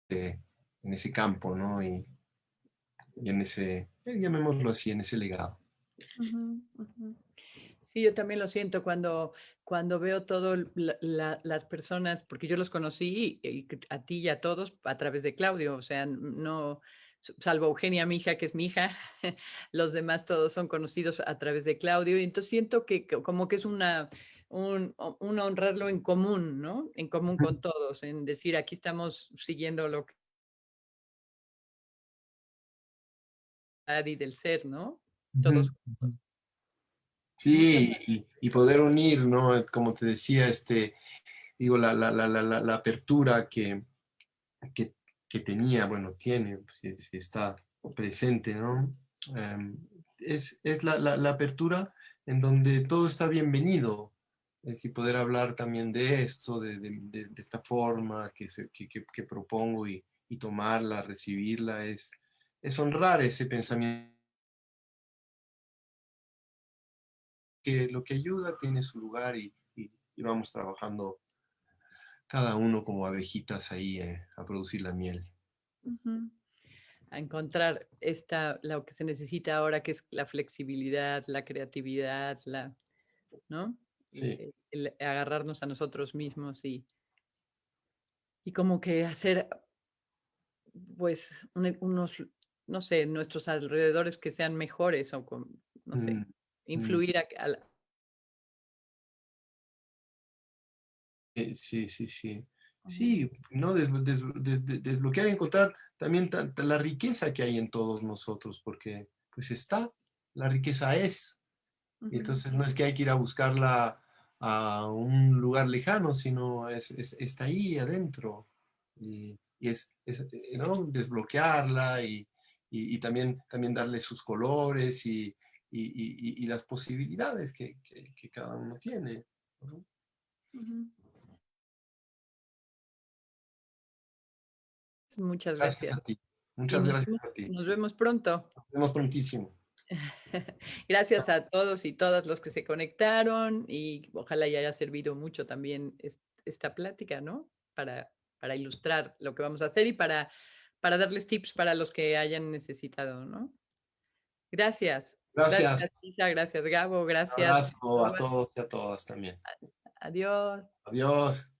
en ese campo, ¿no? Y en ese, llamémoslo así, en ese legado. Ujú, ujú. Sí, yo también lo siento cuando veo todo las personas, porque yo los conocí a ti y a todos a través de Claudio, o sea, no, salvo Eugenia, mi hija, que es mi hija, los demás todos son conocidos a través de Claudio, y entonces siento que como que es un honrarlo en común, ¿no? En común con todos, en decir, aquí estamos siguiendo lo que y del ser, ¿no? Todos Ujú. juntos. Muchas Sí, y poder unir, ¿no? Como te decía, digo, la apertura que, que tenía, bueno, tiene, si está presente, ¿no? Em, es la apertura en donde todo está bienvenido. Es decir, poder hablar también de esto, de esta forma que propongo y tomarla, recibirla, es honrar ese pensamiento que lo que ayuda tiene su lugar y vamos trabajando cada uno como abejitas ahí a producir la miel. Ujú. A encontrar lo que se necesita ahora, que es la flexibilidad, la creatividad, ¿no? Sí. El agarrarnos a nosotros mismos y como que hacer, pues, unos, no sé, nuestros alrededores que sean mejores o no sé, Mm, mm. influir Sí, sí, sí. Ujú, Sí, ¿no? Desbloquear y encontrar también la riqueza que hay en todos nosotros, porque pues está, la riqueza es. Y ujú, entonces no es que hay que ir a buscarla a un lugar lejano, sino está ahí adentro. Y ¿no? Desbloquearla y también darle sus colores y las posibilidades que cada uno tiene, ¿no? ujú. Muchas Gracias gracias. a ti. Y Muchas gracias a ti. nos vemos pronto. Nos vemos prontísimo. Gracias a todos y todas los que se conectaron y ojalá y haya servido mucho también esta plática, ¿no? Para ilustrar lo que vamos a hacer y para darles tips para los que hayan necesitado, ¿no? Gracias. Gracias. Gracias, Isa, gracias, Gabo, Un gracias, abrazo a Cristóbal. todos y a todas también. Adiós. Adiós.